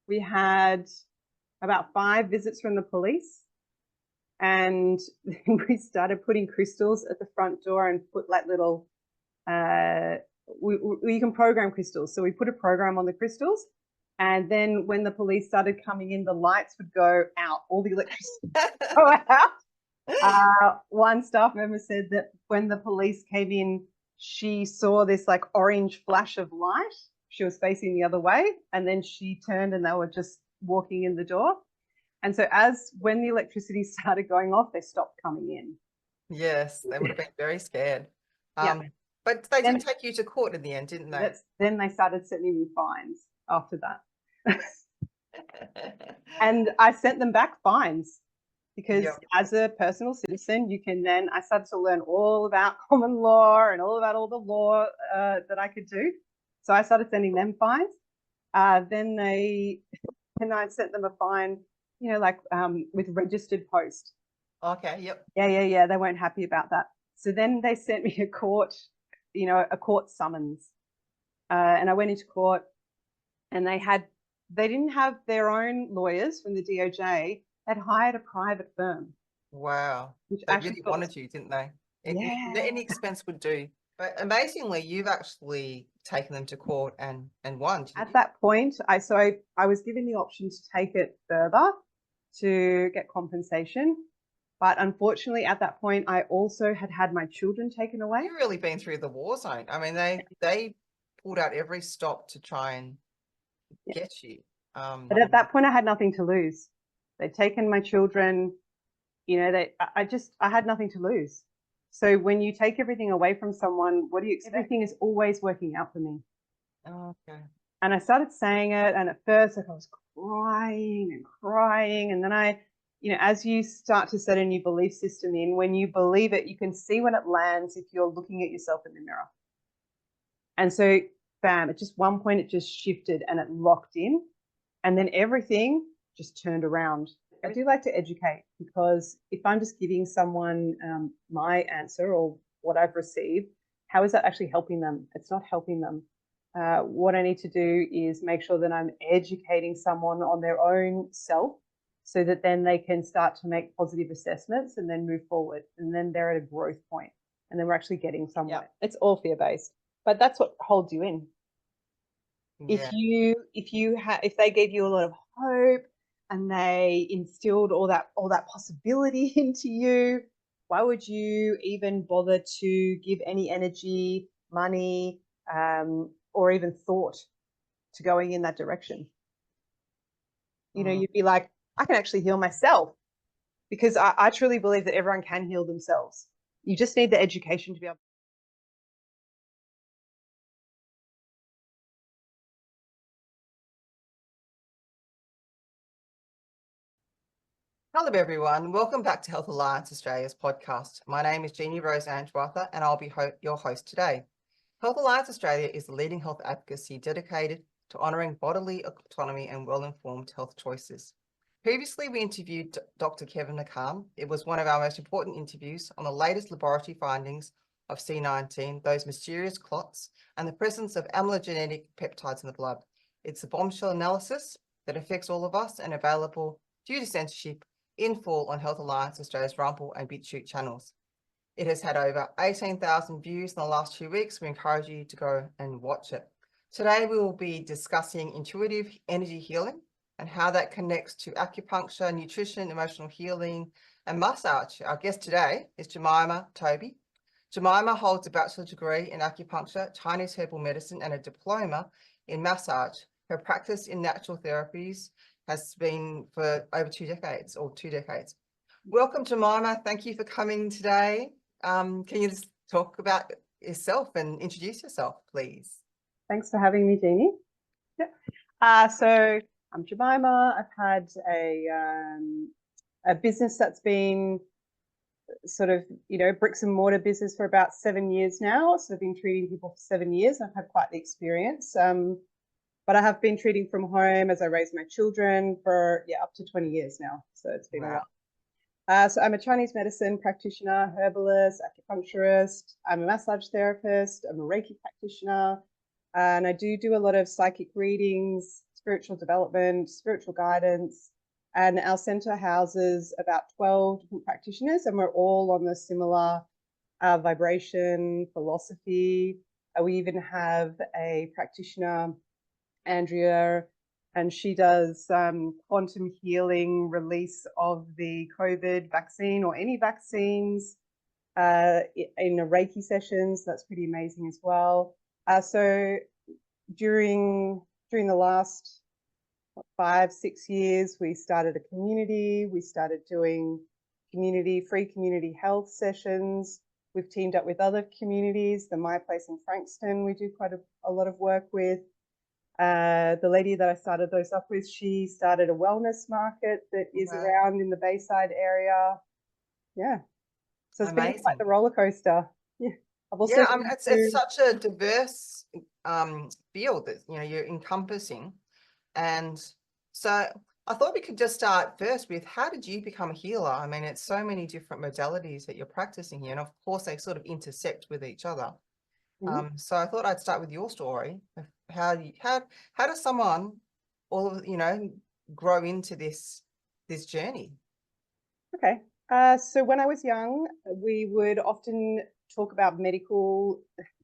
we had about 5 visits from the police, and then we started putting crystals at the front door and put like little, you can program crystals. So we put a program on the crystals, and then when the police started coming in, the lights would go out, all the electricity would go out. One staff member said that when the police came in, she saw this like orange flash of light. She was facing the other way, and then she turned and they were just walking in the door. And so when the electricity started going off, they stopped coming in. Yes, they would have been very scared. Yeah. But they did take you to court in the end, didn't they? Then they started sending me fines after that. And I sent them back fines because as a personal citizen, I started to learn all about common law and all about all the law that I could do. So I started sending them fines. Then I sent them a fine, with registered post. Okay, yep. Yeah. They weren't happy about that. So then they sent me a court summons. And I went into court, and they didn't have their own lawyers from the DOJ. They'd hired a private firm. Wow. They really wanted you, didn't they? Yeah. Any expense would do. But amazingly, you've actually taken them to court and won. At that point, I was given the option to take it further to get compensation. But unfortunately, at that point, I also had my children taken away. You've really been through the war zone. I mean, they pulled out every stop to try and get you. But at that point, I had nothing to lose. They'd taken my children. I had nothing to lose. So when you take everything away from someone, what do you expect? Everything is always working out for me. Oh, okay. And I started saying it, and at first, I was crying, and then as you start to set a new belief system in, when you believe it, you can see when it lands if you're looking at yourself in the mirror. And so, bam, at just one point, it just shifted and it locked in, and then everything just turned around. I do like to educate, because if I'm just giving someone my answer or what I've received, how is that actually helping them? It's not helping them. What I need to do is make sure that I'm educating someone on their own self, so that then they can start to make positive assessments and then move forward. And then they're at a growth point, and then we're actually getting somewhere. Yep. It's all fear-based, but that's what holds you in. Yeah. If they gave you a lot of hope and they instilled all that possibility into you, why would you even bother to give any energy, money, or even thought to going in that direction? You'd be like, I can actually heal myself, because I truly believe that everyone can heal themselves. You just need the education to be able. Hello, everyone. Welcome back to Health Alliance Australia's podcast. My name is Jeannie Rose Angewartha, and I'll be your host today. Health Alliance Australia is the leading health advocacy dedicated to honouring bodily autonomy and well-informed health choices. Previously, we interviewed Dr. Kevin McCann. It was one of our most important interviews on the latest laboratory findings of C19, those mysterious clots, and the presence of amylogenetic peptides in the blood. It's a bombshell analysis that affects all of us and available due to censorship in full on Health Alliance Australia's Rumble and BitChute channels. It has had over 18,000 views in the last 2 weeks. We encourage you to go and watch it. Today, we will be discussing intuitive energy healing and how that connects to acupuncture, nutrition, emotional healing, and massage. Our guest today is Jemima Toby. Jemima holds a bachelor's degree in acupuncture, Chinese herbal medicine, and a diploma in massage. Her practice in natural therapies has been for over 2 decades. Welcome, Jemima. Thank you for coming today. Can you just talk about yourself and introduce yourself, please? Thanks for having me, Jeannie. Yeah. So I'm Jemima. I've had a business that's been sort of, bricks and mortar business for about 7 years now. So I've been treating people for 7 years. I've had quite the experience. But I have been treating from home as I raise my children for, up to 20 years now. So it's been a while. So I'm a Chinese medicine practitioner, herbalist, acupuncturist. I'm a massage therapist. I'm a Reiki practitioner. And I do a lot of psychic readings, spiritual development, spiritual guidance. And our center houses about 12 different practitioners, and we're all on the similar vibration, philosophy. We even have a practitioner, Andrea, and she does quantum healing, release of the COVID vaccine or any vaccines in a Reiki sessions. That's pretty amazing as well. So during the last 5-6 years, we started a community. We started doing free community health sessions. We've teamed up with other communities. The My Place in Frankston, we do quite a lot of work with. The lady that I started those up with, she started a wellness market that is around in the Bayside area. Yeah. So it's been quite the roller coaster. Yeah. I've also it's such a diverse field that you're encompassing. And so I thought we could just start first with, how did you become a healer? I mean, it's so many different modalities that you're practicing here, and of course they sort of intersect with each other. So I thought I'd start with your story of how does someone grow into this journey? Okay. So when I was young, we would often talk about medical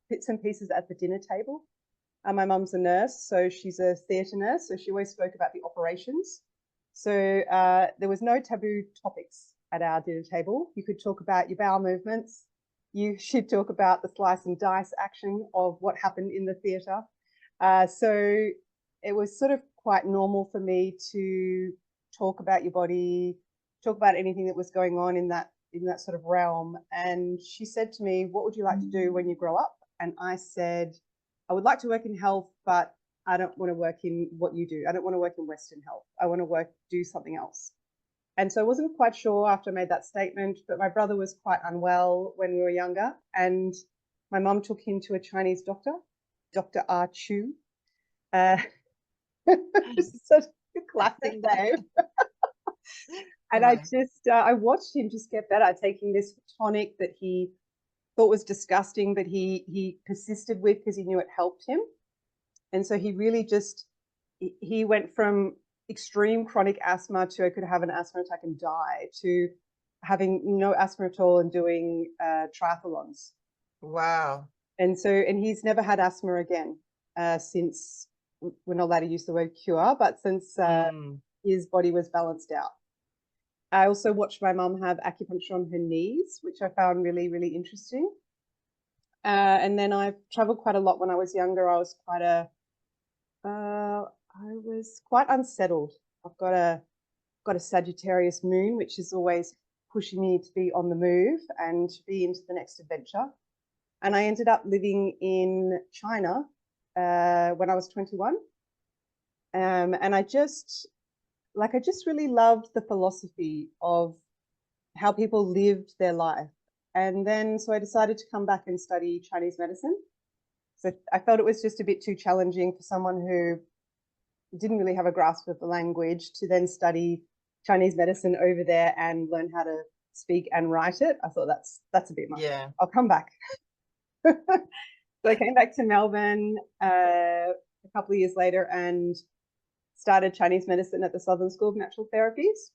bits and pieces at the dinner table. My mum's a nurse, so she's a theatre nurse, so she always spoke about the operations. So there was no taboo topics at our dinner table. You could talk about your bowel movements. You should talk about the slice and dice action of what happened in the theatre. So it was sort of quite normal for me to talk about your body, talk about anything that was going on in that sort of realm. And she said to me, "What would you like to do when you grow up?" And I said, "I would like to work in health, but I don't want to work in what you do. I don't want to work in Western health. I want to do something else." And so I wasn't quite sure after I made that statement, but my brother was quite unwell when we were younger, and my mum took him to a Chinese doctor, Dr. Ah Chu. Such a classic name. And I watched him just get better, taking this tonic that he thought was disgusting, but he persisted with because he knew it helped him. And so he really he went from extreme chronic asthma to I could have an asthma attack and die, to having no asthma at all and doing triathlons. Wow. And he's never had asthma again since, we're not allowed to use the word cure, but since his body was balanced out. I also watched my mum have acupuncture on her knees, which I found really, really interesting. And then I've traveled quite a lot. When I was younger, I was quite unsettled. I've got a Sagittarius moon, which is always pushing me to be on the move and to be into the next adventure. And I ended up living in China when I was 21. And I just really loved the philosophy of how people lived their life. And then, so I decided to come back and study Chinese medicine. So I felt it was just a bit too challenging for someone who didn't really have a grasp of the language to then study Chinese medicine over there and learn how to speak and write it. I thought that's a bit much. Yeah. I'll come back. So I came back to Melbourne a couple of years later and started Chinese medicine at the Southern School of Natural Therapies.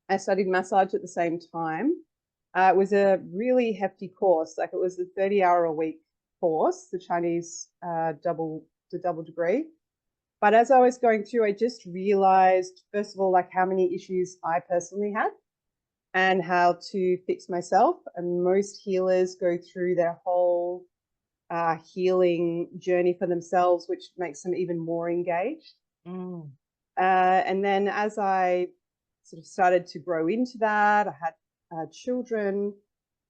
I studied massage at the same time. It was a really hefty course. Like, it was a 30-hour-a-week course, the Chinese double degree. But as I was going through, I just realized, first of all, like how many issues I personally had and how to fix myself. And most healers go through their whole healing journey for themselves, which makes them even more engaged. And then as I sort of started to grow into that, I had children,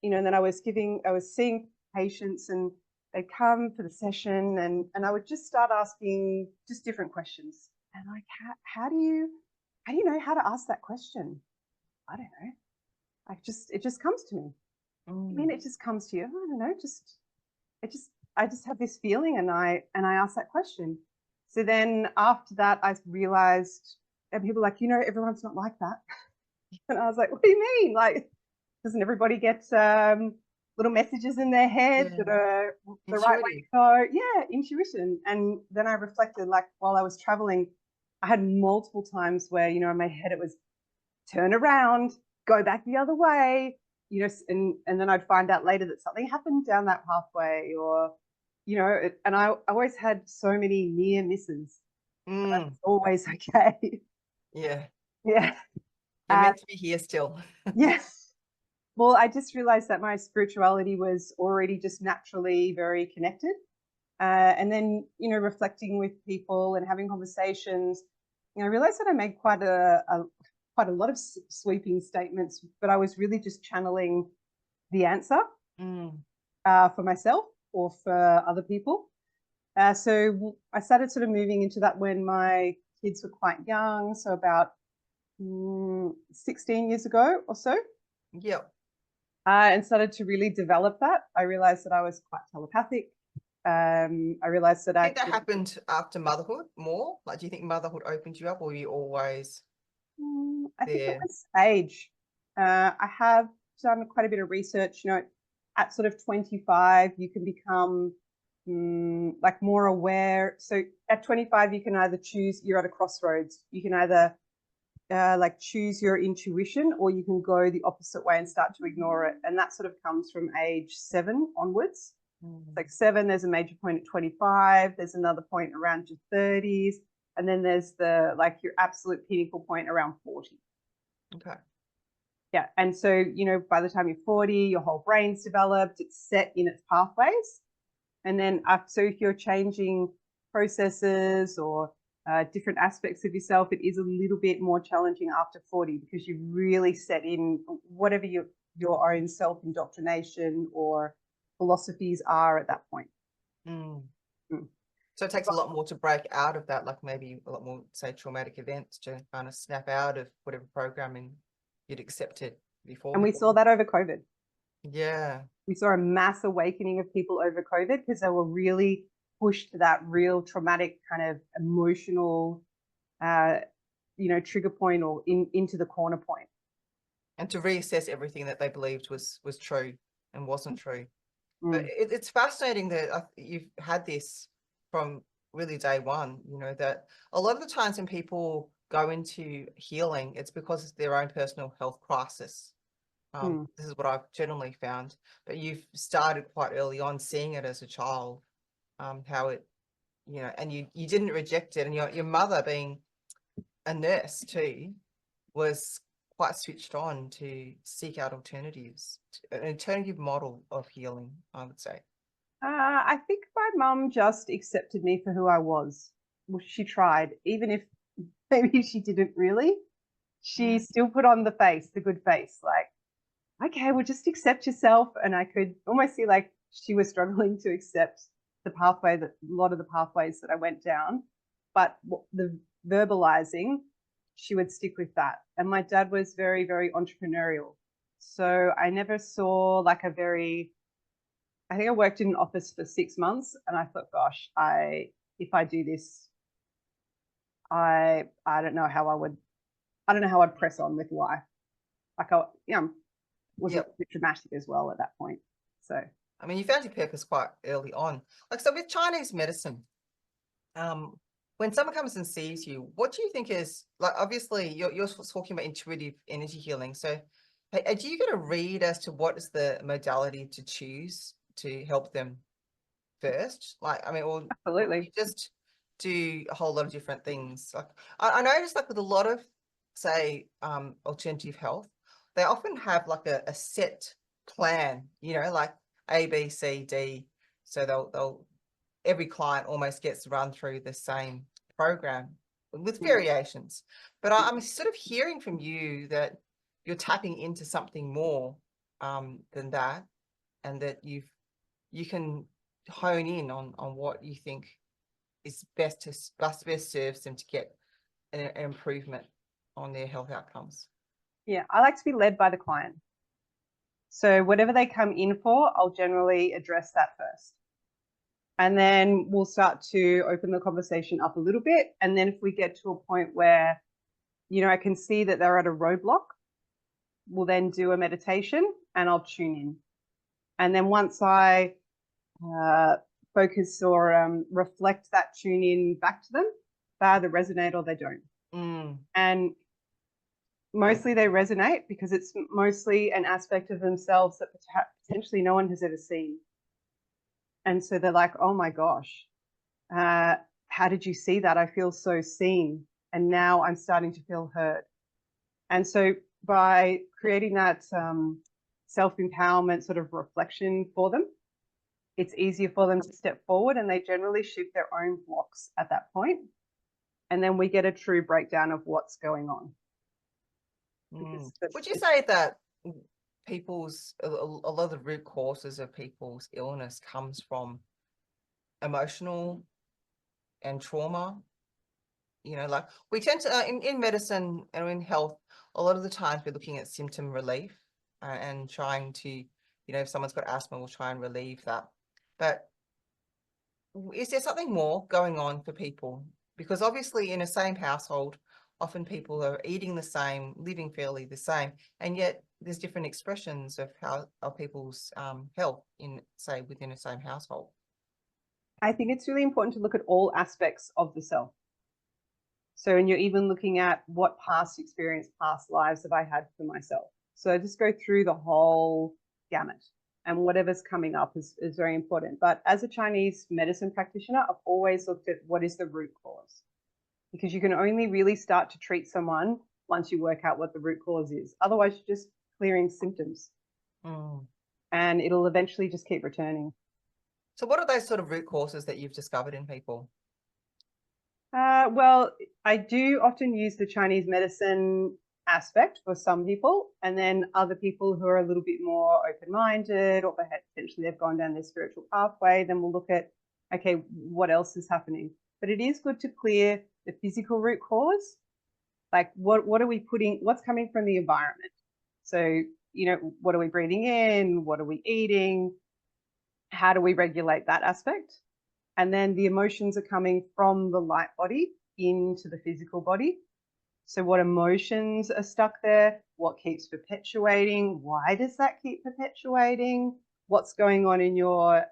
and then I was seeing patients, and they'd come for the session, and I would just start asking just different questions. And like, how do you know how to ask that question? I don't know. It just comes to me. I mean, it just comes to you. I don't know. I just have this feeling, and I ask that question. So then after that, I realized, and people were like, everyone's not like that. And I was like, what do you mean? Like, doesn't everybody get little messages in their head Yeah. that are the right way Intuitive. to go. Yeah, intuition. And then I reflected, like while I was traveling, I had multiple times where, you know, in my head it was turn around, go back the other way, you know, and then I'd find out later that something happened down that pathway, or, you know, and I always had so many near misses. Mm, That's always okay. yeah. Yeah. You're Uh, meant to be here still. yes. Well, I just realized that my spirituality was already just naturally very connected. And then, you know, reflecting with people and having conversations, you know, I realized that I made quite a lot of sweeping statements, but I was really just channeling the answer Mm, for myself or for other people. So I started sort of moving into that when my kids were quite young, so about 16 years ago or so, yep. and started to really develop that. I realized that I was quite telepathic. I realized that I I think that could. happened after motherhood more. Like, do you think motherhood opened you up, or were you always I think it there? was age. I have done quite a bit of research. You know, at sort of 25, you can become like more aware. So at 25, you can either choose, you're at a crossroads. You can either like choose your intuition, or you can go the opposite way and start to ignore it. And that sort of comes from age 7 onwards. It's like 7, there's a major point at 25, there's another point around your 30s, and then there's the like your absolute pinnacle point around 40. Okay. Yeah. And so, you know, by the time you're 40, your whole brain's developed, it's set in its pathways. And then, so if you're changing processes or different aspects of yourself, it is a little bit more challenging after 40, because you've really set in whatever your own self indoctrination or philosophies are at that point. Mm. Mm. So it takes a lot more to break out of that, like maybe a lot more, say, traumatic events to kind of snap out of whatever programming you'd accepted before. And we saw that over COVID. Yeah. We saw a mass awakening of people over COVID because they were really pushed to that real traumatic kind of emotional, uh, you know, trigger point, or into the corner point. And to reassess everything that they believed was true and wasn't true. But Mm. it's fascinating that you've had this from really day one, you know, that a lot of the times when people go into healing, it's because it's their own personal health crisis. Mm. This is what I've generally found. But you've started quite early on seeing it as a child, how it, you know, and you didn't reject it. And your mother, being a nurse too, was quite switched on to seek out alternatives, an alternative model of healing, I would say. I think my mum just accepted me for who I was. Well, she tried, even if maybe she didn't really. She still put on the face, the good face, like, okay, well, just accept yourself. And I could almost see like she was struggling to accept the pathway, that a lot of the pathways that I went down, but the verbalizing, she would stick with that. And my dad was very, very entrepreneurial. So I never saw like a very, I think I worked in an office for 6 months and I thought, gosh, if I do this, I don't know how I don't know how I'd press on with life. Like I, you know, was a Yep. bit dramatic as well at that point. So I mean, you found your purpose quite early on. Like, so with Chinese medicine, when someone comes and sees you, what do you think is, like, obviously you're talking about intuitive energy healing. So do you get a read as to what is the modality to choose to help them first? Like, I mean, or absolutely. you just do a whole lot of different things. Like, I noticed, like with a lot of, say, alternative health, they often have like a set plan, you know, like A, B, C, D. So they'll every client almost gets to run through the same program with Yeah. variations. But I'm sort of hearing from you that you're tapping into something more than that, and that you can hone in on what you think is best serves them to get an improvement on their health outcomes. Yeah. I like to be led by the client. So whatever they come in for, I'll generally address that first. And then we'll start to open the conversation up a little bit. And then if we get to a point where, you know, I can see that they're at a roadblock, we'll then do a meditation and I'll tune in. And then once I focus or reflect that tune in back to them, they either resonate or they don't. And mostly they resonate because it's mostly an aspect of themselves that potentially no one has ever seen. And so they're like, oh my gosh, how did you see that? I feel so seen. And now I'm starting to feel heard. And so by creating that self-empowerment sort of reflection for them, it's easier for them to step forward, and they generally shift their own blocks at that point. And then we get a true breakdown of what's going on. Would you say that a lot of the root causes of people's illness comes from emotional and trauma? You know, like we tend to, in medicine and in health, a lot of the times we're looking at symptom relief and trying to, you know, if someone's got asthma, we'll try and relieve that. But is there something more going on for people? Because obviously in a same household, often people are eating the same, living fairly the same, and yet there's different expressions of people's health in, say, within a same household. I think it's really important to look at all aspects of the self. So, and you're even looking at what past experience, past lives have I had for myself. So just go through the whole gamut, and whatever's coming up is very important. But as a Chinese medicine practitioner, I've always looked at what is the root cause, because you can only really start to treat someone once you work out what the root cause is. Otherwise, you're just clearing symptoms, and it'll eventually just keep returning. So what are those sort of root causes that you've discovered in people? Well, I do often use the Chinese medicine aspect for some people, and then other people who are a little bit more open-minded, or perhaps potentially they've gone down their spiritual pathway, then we'll look at, okay, what else is happening? But it is good to clear the physical root cause. Like what are we putting, what's coming from the environment? So, you know, what are we breathing in? What are we eating? How do we regulate that aspect? And then the emotions are coming from the light body into the physical body. So what emotions are stuck there? What keeps perpetuating? Why does that keep perpetuating? What's going on in your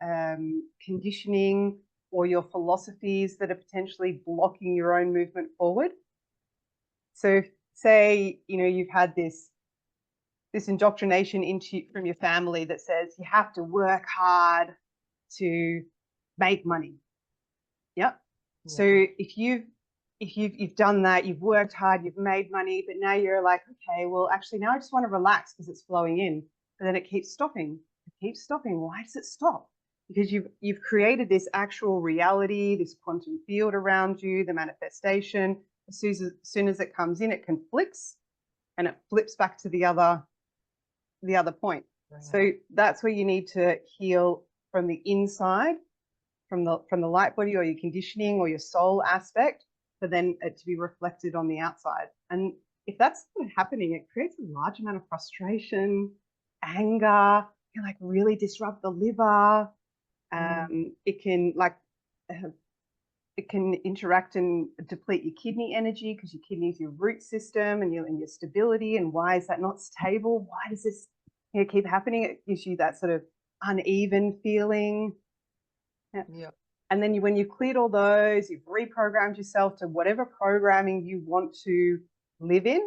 conditioning or your philosophies that are potentially blocking your own movement forward? So say, you know, you've had this indoctrination from your family that says you have to work hard to make money. Yep. Yeah. So if you've done that, you've worked hard, you've made money, but now you're like, okay, well, actually now I just want to relax because it's flowing in, but then it keeps stopping. It keeps stopping. Why does it stop? Because you've created this actual reality, this quantum field around you, the manifestation. As soon as it comes in, it conflicts and it flips back to the other point. Right. So that's where you need to heal from the inside, from the light body or your conditioning or your soul aspect, for then it to be reflected on the outside. And if that's not happening, it creates a large amount of frustration, anger, can like really disrupt the liver. It can it can interact and deplete your kidney energy, because your kidney is your root system and your stability. And why is that not stable? Why does this keep happening? It gives you that sort of uneven feeling. Yeah. And then when you've cleared all those, you've reprogrammed yourself to whatever programming you want to live in,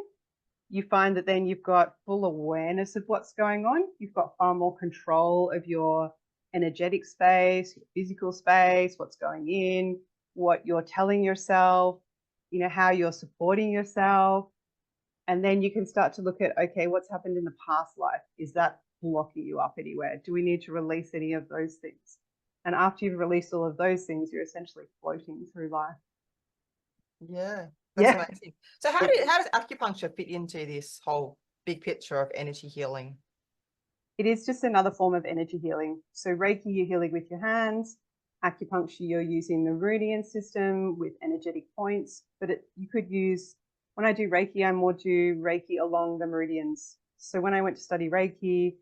you find that then you've got full awareness of what's going on. You've got far more control of your energetic space, your physical space, what's going in, what you're telling yourself, you know, how you're supporting yourself. And then you can start to look at, okay, what's happened in the past life? Is that blocking you up anywhere? Do we need to release any of those things? And after you've released all of those things, you're essentially floating through life. Yeah, that's amazing. So how does acupuncture fit into this whole big picture of energy healing? It is just another form of energy healing. So Reiki, you're healing with your hands. Acupuncture, you're using the meridian system with energetic points. But you could use, when I do Reiki, I more do Reiki along the meridians. So when I went to study Reiki,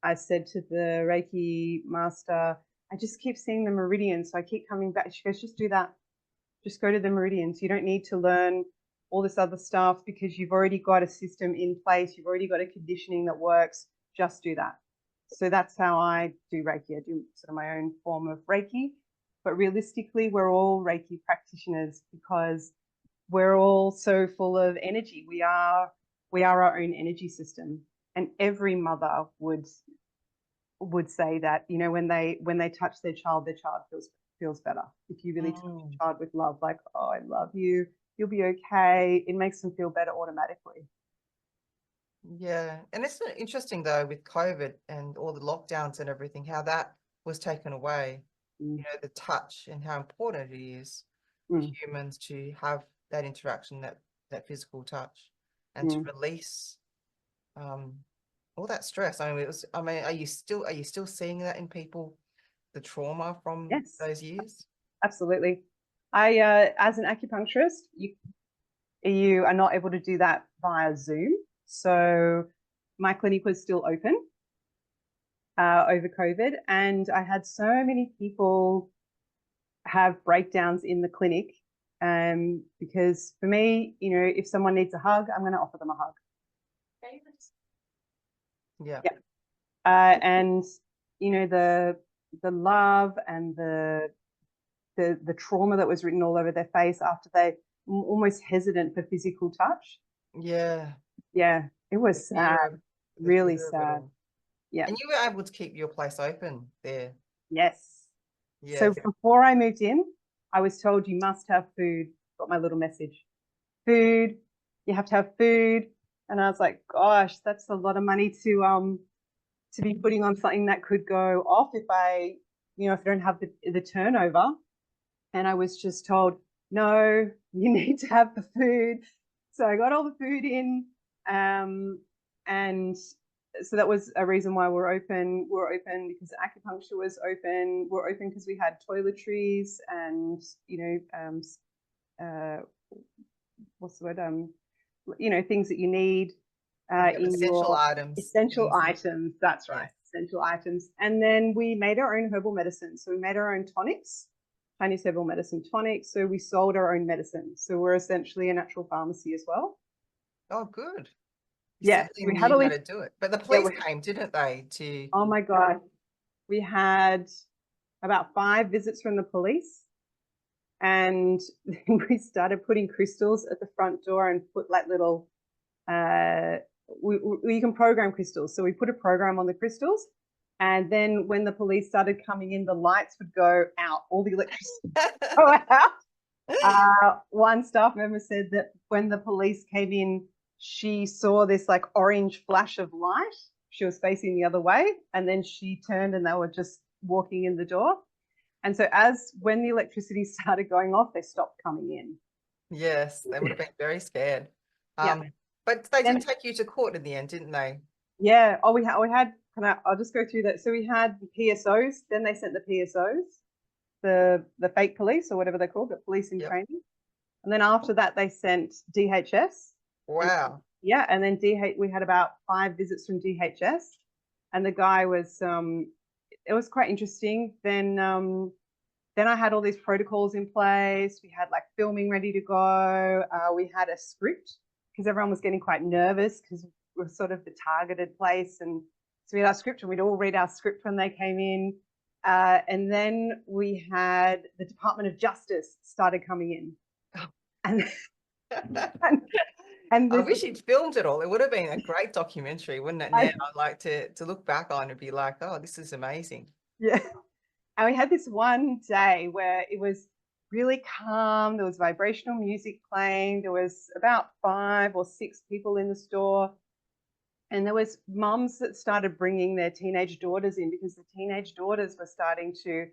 I said to the Reiki master, I just keep seeing the meridians. So I keep coming back. She goes, just do that. Just go to the meridians. You don't need to learn all this other stuff, because you've already got a system in place. You've already got a conditioning that works. Just do that. So that's how I do Reiki. I do sort of my own form of Reiki. But realistically, we're all Reiki practitioners because we're all so full of energy. We are our own energy system. And every mother would say that, you know, when they touch their child feels better. If you really touch your child with love, like, oh, I love you, you'll be okay, it makes them feel better automatically. Yeah. And it's interesting though with COVID and all the lockdowns and everything, how that was taken away, you know, the touch and how important it is for humans to have that interaction, that physical touch, and to release all that stress. I mean, are you still seeing that in people, the trauma from Yes, those years? absolutely. I as an acupuncturist, you are not able to do that via Zoom. So my clinic was still open over COVID, and I had so many people have breakdowns in the clinic because for me, you know, if someone needs a hug, I'm going to offer them a hug. Yeah. And you know, the love and the trauma that was written all over their face after they almost hesitant for physical touch. Yeah. Yeah, it was sad, really sad. Yeah. And you were able to keep your place open there. Yes. Yeah. So before I moved in, I was told you must have food. Got my little message. Food. You have to have food. And I was like, gosh, that's a lot of money to be putting on something that could go off if I don't have the turnover. And I was just told, no, you need to have the food. So I got all the food in. And so that was a reason why we're open. We're open because acupuncture was open. We're open because we had toiletries and, what's the word? Things that you need in essential items. Essential items. That's right. Essential items. And then we made our own herbal medicine. So we made our own tonics, Chinese herbal medicine tonics. So we sold our own medicine. So we're essentially a natural pharmacy as well. Oh, good. Yeah, we had to do it. But the police came, didn't they? Oh my God. We had about 5 visits from the police. And then we started putting crystals at the front door and put like little you can program crystals. So we put a program on the crystals, and then when the police started coming in, the lights would go out, all the electricity go out. One staff member said that when the police came in, she saw this like orange flash of light. She was facing the other way, and then she turned and they were just walking in the door. And so when the electricity started going off, they stopped coming in. Yes, they would have been very scared. But they did take you to court in the end, didn't they? Yeah. Oh, we had. I'll just go through that. So we had the PSOs. Then they sent the PSOs, the fake police or whatever they're called, the police in training. And then after that, they sent DHS. Wow. And then we had about 5 visits from DHS, and the guy was. It was quite interesting. Then I had all these protocols in place. We had like filming ready to go. We had a script because everyone was getting quite nervous because we're sort of the targeted place. And so we had our script, and we'd all read our script when they came in. And then we had the Department of Justice started coming in. And I wish he'd filmed it all. It would have been a great documentary, wouldn't it? Now I'd like to look back on and be like, oh, this is amazing. Yeah. And we had this one day where it was really calm. There was vibrational music playing. There was about 5 or 6 people in the store. And there was mums that started bringing their teenage daughters in because the teenage daughters were starting to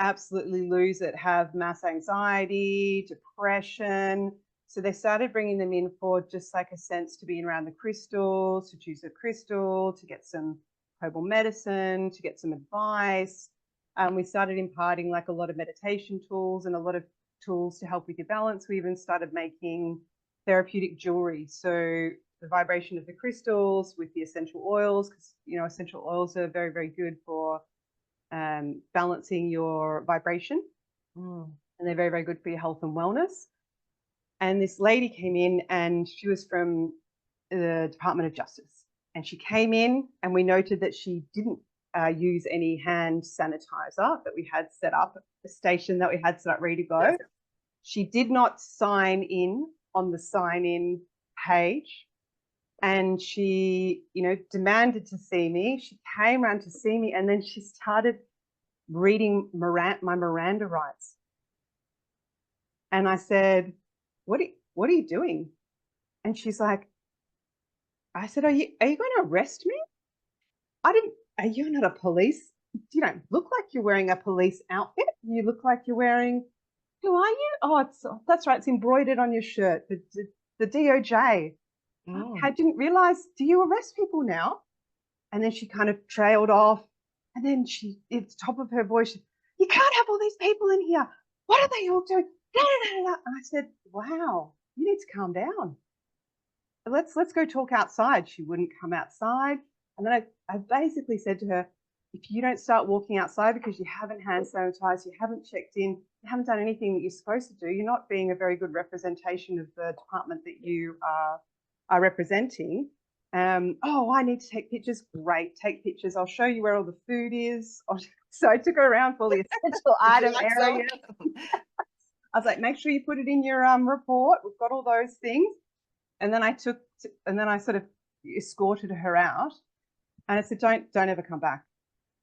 absolutely lose it, have mass anxiety, depression. So they started bringing them in for just like a sense to be around the crystals, to choose a crystal, to get some herbal medicine, to get some advice. We started imparting like a lot of meditation tools and a lot of tools to help with your balance. We even started making therapeutic jewelry. So the vibration of the crystals with the essential oils, because essential oils are very, very good for balancing your vibration, and they're very, very good for your health and wellness. And this lady came in, and she was from the Department of Justice, and she came in, and we noted that she didn't use any hand sanitizer that we had set up, a station that we had set up ready to go. Yes. She did not sign in on the sign-in page, and she, demanded to see me. She came around to see me, and then she started reading my Miranda rights. And I said, what are you doing? And she's like, I said, are you going to arrest me? Are you not a police? You don't look like you're wearing a police outfit. You look like you're wearing, who are you? Oh, that's right. It's embroidered on your shirt. The DOJ. I didn't realize, do you arrest people now? And then she kind of trailed off. And then at the top of her voice, you can't have all these people in here. What are they all doing? And I said, wow, you need to calm down. Let's go talk outside. She wouldn't come outside. And then I basically said to her, if you don't start walking outside because you haven't hand sanitized, you haven't checked in, you haven't done anything that you're supposed to do, you're not being a very good representation of the department that you are representing. Oh, I need to take pictures. Great, take pictures. I'll show you where all the food is. So I took her around for the essential item area. I was like, make sure you put it in your report. We've got all those things. And then I sort of escorted her out, and I said, don't ever come back.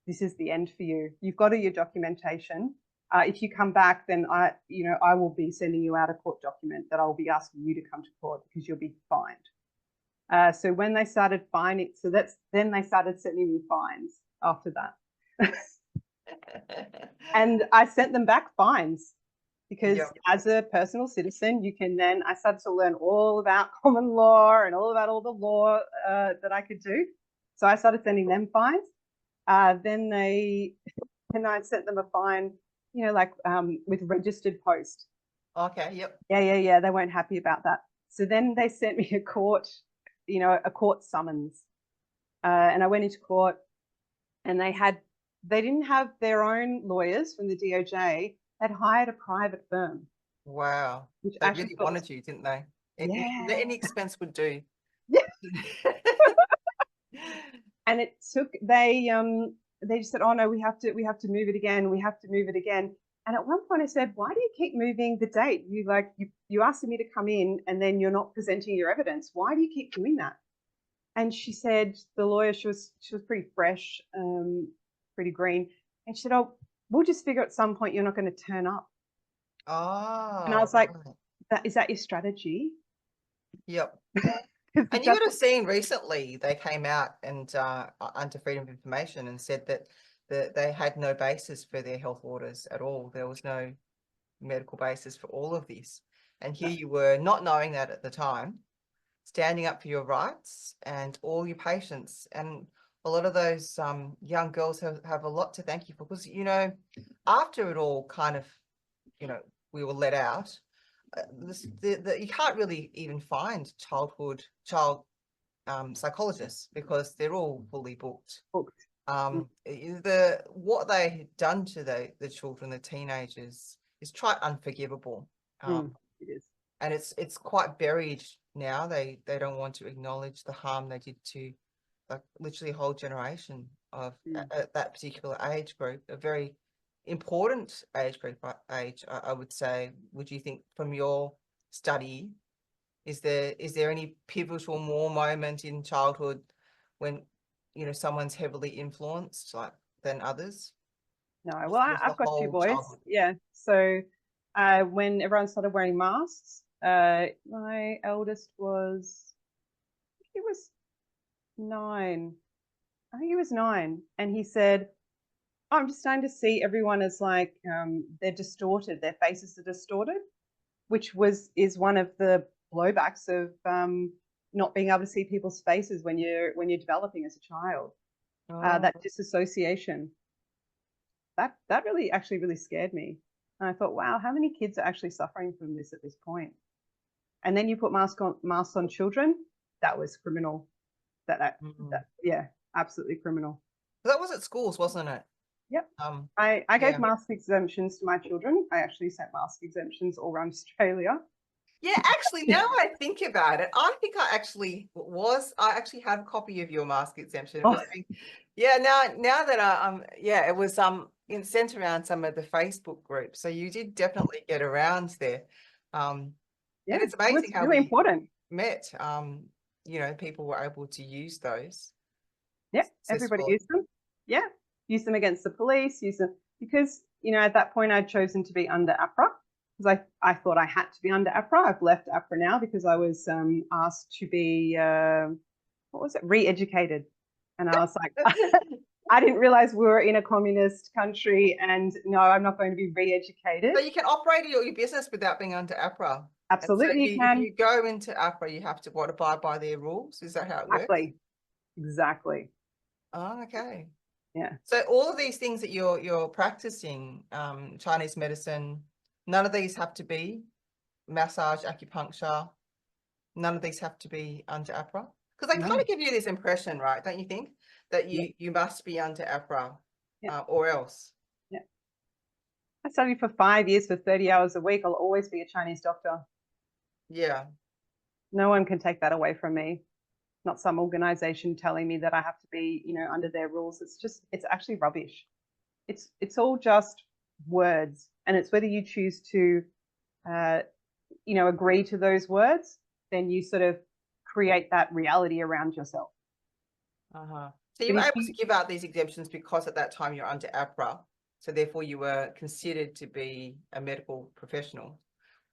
This is the end for you. You've got all your documentation. If you come back, then I will be sending you out a court document that I'll be asking you to come to court because you'll be fined. So when they started fining, then they started sending me fines after that. And I sent them back fines because as a personal citizen, I started to learn all about common law and all about all the law that I could do. So I started sending them fines. Then I sent them a fine, with registered post. Okay, yep. Yeah. They weren't happy about that. So then they sent me a court summons. And I went into court, and they didn't have their own lawyers from the DOJ. They'd hired a private firm. Wow. They really wanted you, didn't they? Any expense would do. Yeah. And it took, they just said, oh no, we have to move it again. We have to move it again. And at one point I said, why do you keep moving the date? You asking me to come in and then you're not presenting your evidence. Why do you keep doing that? And she said, the lawyer, she was pretty fresh, pretty green. And she said, oh, we'll just figure at some point you're not going to turn up. Oh. And I was like, is that your strategy? Yep. And you would have seen recently they came out and under Freedom of Information and said that they had no basis for their health orders at all. There was no medical basis for all of this. And here you were, not knowing that at the time, standing up for your rights and all your patients. And a lot of those young girls have a lot to thank you for, because, after it all kind of, we were let out, you can't really even find child psychologists because they're all fully booked. What they had done to the children, the teenagers, is quite unforgivable. It is, and it's quite buried now. They don't want to acknowledge the harm they did to literally a whole generation of at that particular age group, a very important age group. I would say. Would you think, from your study, is there any pivotal moment in childhood when someone's heavily influenced than others? No, well, I've got two boys. Childhood. Yeah, so when everyone started wearing masks, my eldest was, he was 9. I think he was 9, and he said, oh, I'm just starting to see everyone as they're distorted, their faces are distorted, which is one of the blowbacks of not being able to see people's faces when you're developing as a child. That disassociation, that really scared me. And I thought, wow, how many kids are actually suffering from this at this point? And then you put masks on children. That was criminal. Yeah, absolutely criminal. That was at schools, wasn't it? Yep. I gave mask exemptions to my children. I actually sent mask exemptions all around Australia. Yeah, actually, now I think about it, I think I actually have a copy of your mask exemption. It was Yeah, now that yeah, it was sent around some of the Facebook groups. So you did definitely get around there. And Yeah, it's it was amazing how really we important. met. People were able to use those Yeah, everybody successfully. used them. Yeah, use them against the police, use them because, at that point I'd chosen to be under APRA because I thought I had to be under APRA. I've left APRA now because I was asked to be, what was it, re-educated. And I was like, I didn't realize we were in a communist country and no, I'm not going to be re-educated. So you can operate your business without being under APRA. And so Absolutely, you if can. you go into APRA, you have to abide by their rules. Is that how it works? Exactly. Oh, okay. Yeah. So all of these things that you're practicing, Chinese medicine, none of these have to be massage, acupuncture. None of these have to be under APRA because they kind No. of give you this impression, right? Don't you think that Yeah. you must be under APRA Yeah. or else? Yeah. I studied for 5 years for 30 hours a week. I'll always be a Chinese doctor. Yeah. No one can take that away from me. Not some organization telling me that I have to be, under their rules. It's actually rubbish. It's all just words. And it's whether you choose to, agree to those words, then you sort of create that reality around yourself. Uh-huh. So you But were if able to you, give out these exemptions because at that time you're under APRA. So therefore you were considered to be a medical professional.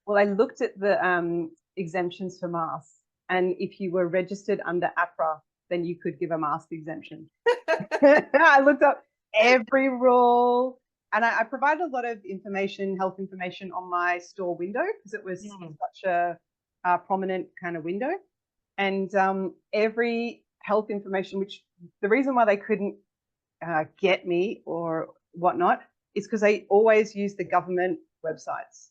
well, I looked at the exemptions for masks. And if you were registered under APRA, then you could give a mask exemption. I looked up every rule and I provided a lot of information, health information on my store window because it was such a prominent kind of window. And every health information, which the reason why they couldn't get me or whatnot is because they always use the government websites.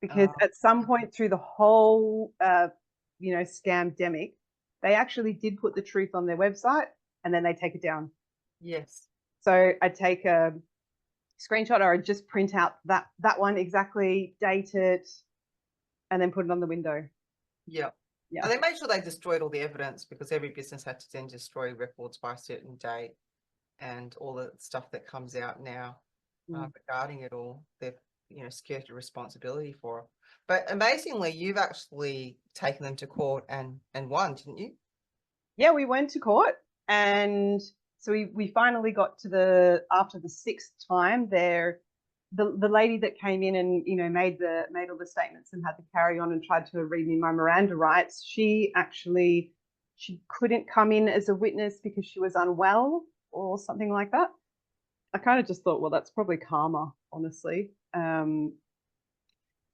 Because at some point through the whole, scamdemic, they actually did put the truth on their website and then they take it down. Yes. So I'd take a screenshot or I'd just print out that one exactly, date it, and then put it on the window. Yeah. Yeah. And they made sure they destroyed all the evidence because every business had to then destroy records by a certain date and all the stuff that comes out now regarding it all. They've, secured your responsibility for it. But amazingly, you've actually taken them to court and won, didn't you? Yeah, we went to court and so we finally got to after the sixth time there, the lady that came in and made all the statements and had to carry on and tried to read me my Miranda rights. She couldn't come in as a witness because she was unwell or something like that. I kind of just thought, well, that's probably karma, honestly.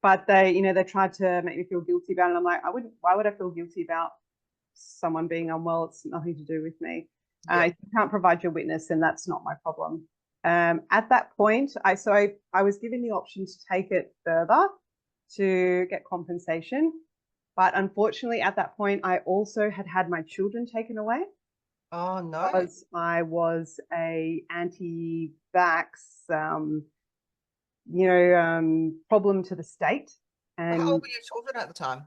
But they tried to make me feel guilty about it. I'm like, why would I feel guilty about someone being unwell? It's nothing to do with me. Yeah. If you can't provide your witness, then that's not my problem. At that point, I was given the option to take it further to get compensation. But unfortunately, at that point, I also had my children taken away. Oh, no. Because I was a anti-vax, problem to the state. And How old were your children at the time?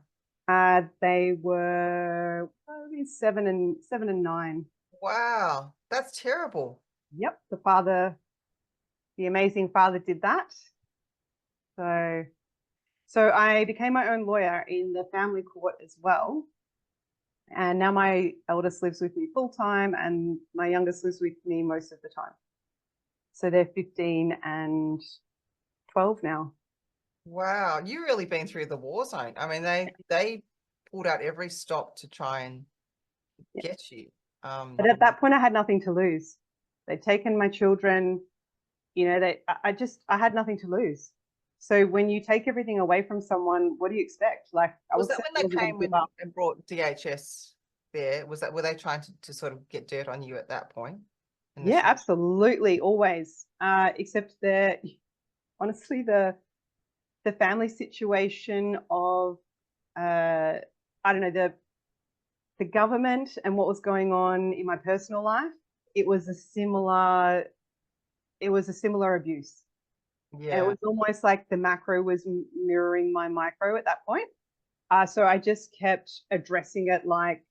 they were probably 7 and 9. Wow, that's terrible. Yep, the amazing father did that. So I became my own lawyer in the family court as well. And now my eldest lives with me full time and my youngest lives with me most of the time. So they're 15 and 12 now. Wow, you've really been through the war zone. I mean, they pulled out every stop to try and get you. But at that point, I had nothing to lose. They'd taken my children. I had nothing to lose. So when you take everything away from someone, what do you expect? Like, Was that when they came and brought DHS there? Were they trying to sort of get dirt on you at that point? Yeah, absolutely, always. Except honestly, the family situation of I don't know, the government and what was going on in my personal life, it was a similar abuse. And it Yeah. was almost like the macro was mirroring my micro at that point. So I just kept addressing it like,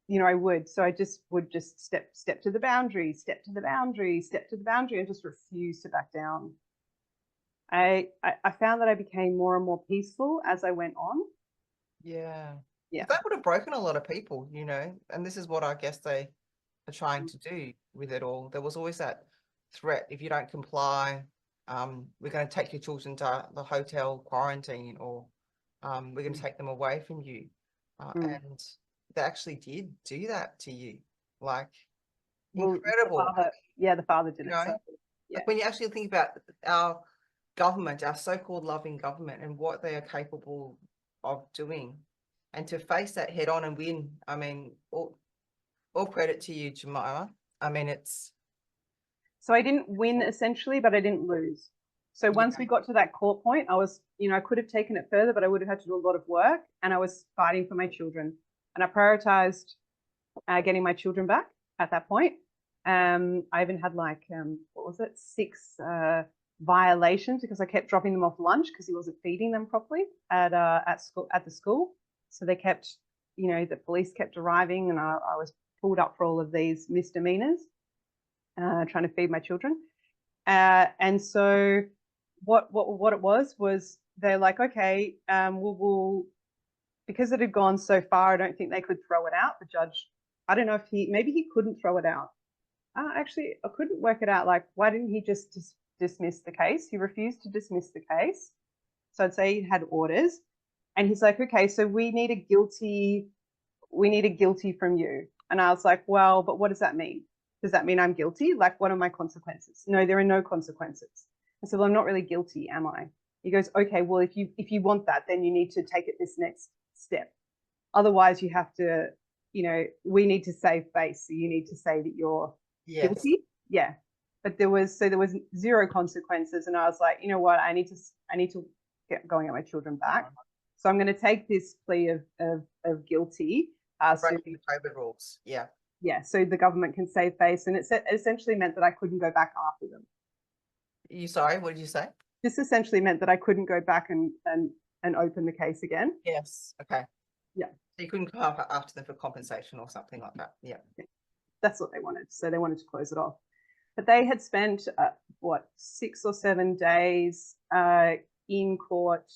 you know, I would. So I just would just step to the boundary, step to the boundary, step to the boundary, and just refuse to back down. I found that I became more and more peaceful as I went on. Yeah. Yeah. That would have broken a lot of people, you know, and this is what I guess they are trying to do with it all. There was always that threat: if you don't comply, we're going to take your children to the hotel quarantine, or we're going to take them away from you. And they actually did do that to you. Like, Well, incredible. the father did You it. know, So, yeah. like when you actually think about our government, our so-called loving government, and what they are capable of doing, and to face that head on and win. I mean, all credit to you, Jemima. I mean, it's. So I didn't win essentially, but I didn't lose. So once we got to that court point, I was, you know, I could have taken it further, but I would have had to do a lot of work, and I was fighting for my children, and I prioritized getting my children back at that point. I even had like, what was it, 6 violations because I kept dropping them off lunch because he wasn't feeding them properly at the school. So they kept, you know, the police kept arriving, and I was pulled up for all of these misdemeanors, trying to feed my children. And so what it was they're like, okay, we'll because it had gone so far, I don't think they could throw it out. The judge, I don't know if maybe he couldn't throw it out. Actually, I couldn't work it out. Like, why didn't he just dismiss the case? He refused to dismiss the case. So I'd say he had orders, and he's like, okay, so we need a guilty from you. And I was like, well, but what does that mean? Does that mean I'm guilty? Like, what are my consequences? No, there are no consequences. I said, well, I'm not really guilty, am I? He goes, okay, well, if you want that, then you need to take it this next step. Otherwise, you have to, you know, we need to save face. So you need to say that you're guilty. Yeah. But there was 0 consequences. And I was like, you know what? I need to get going at my children back. So I'm going to take this plea of guilty. Breaking the COVID rules. Yeah. Yeah. So the government can save face. And it essentially meant that I couldn't go back after them. Sorry, what did you say? This essentially meant that I couldn't go back and open the case again. Yes. Okay. Yeah. So you couldn't come up after them for compensation or something like that. Yeah. That's what they wanted. So they wanted to close it off. But they had spent, 6 or 7 days in court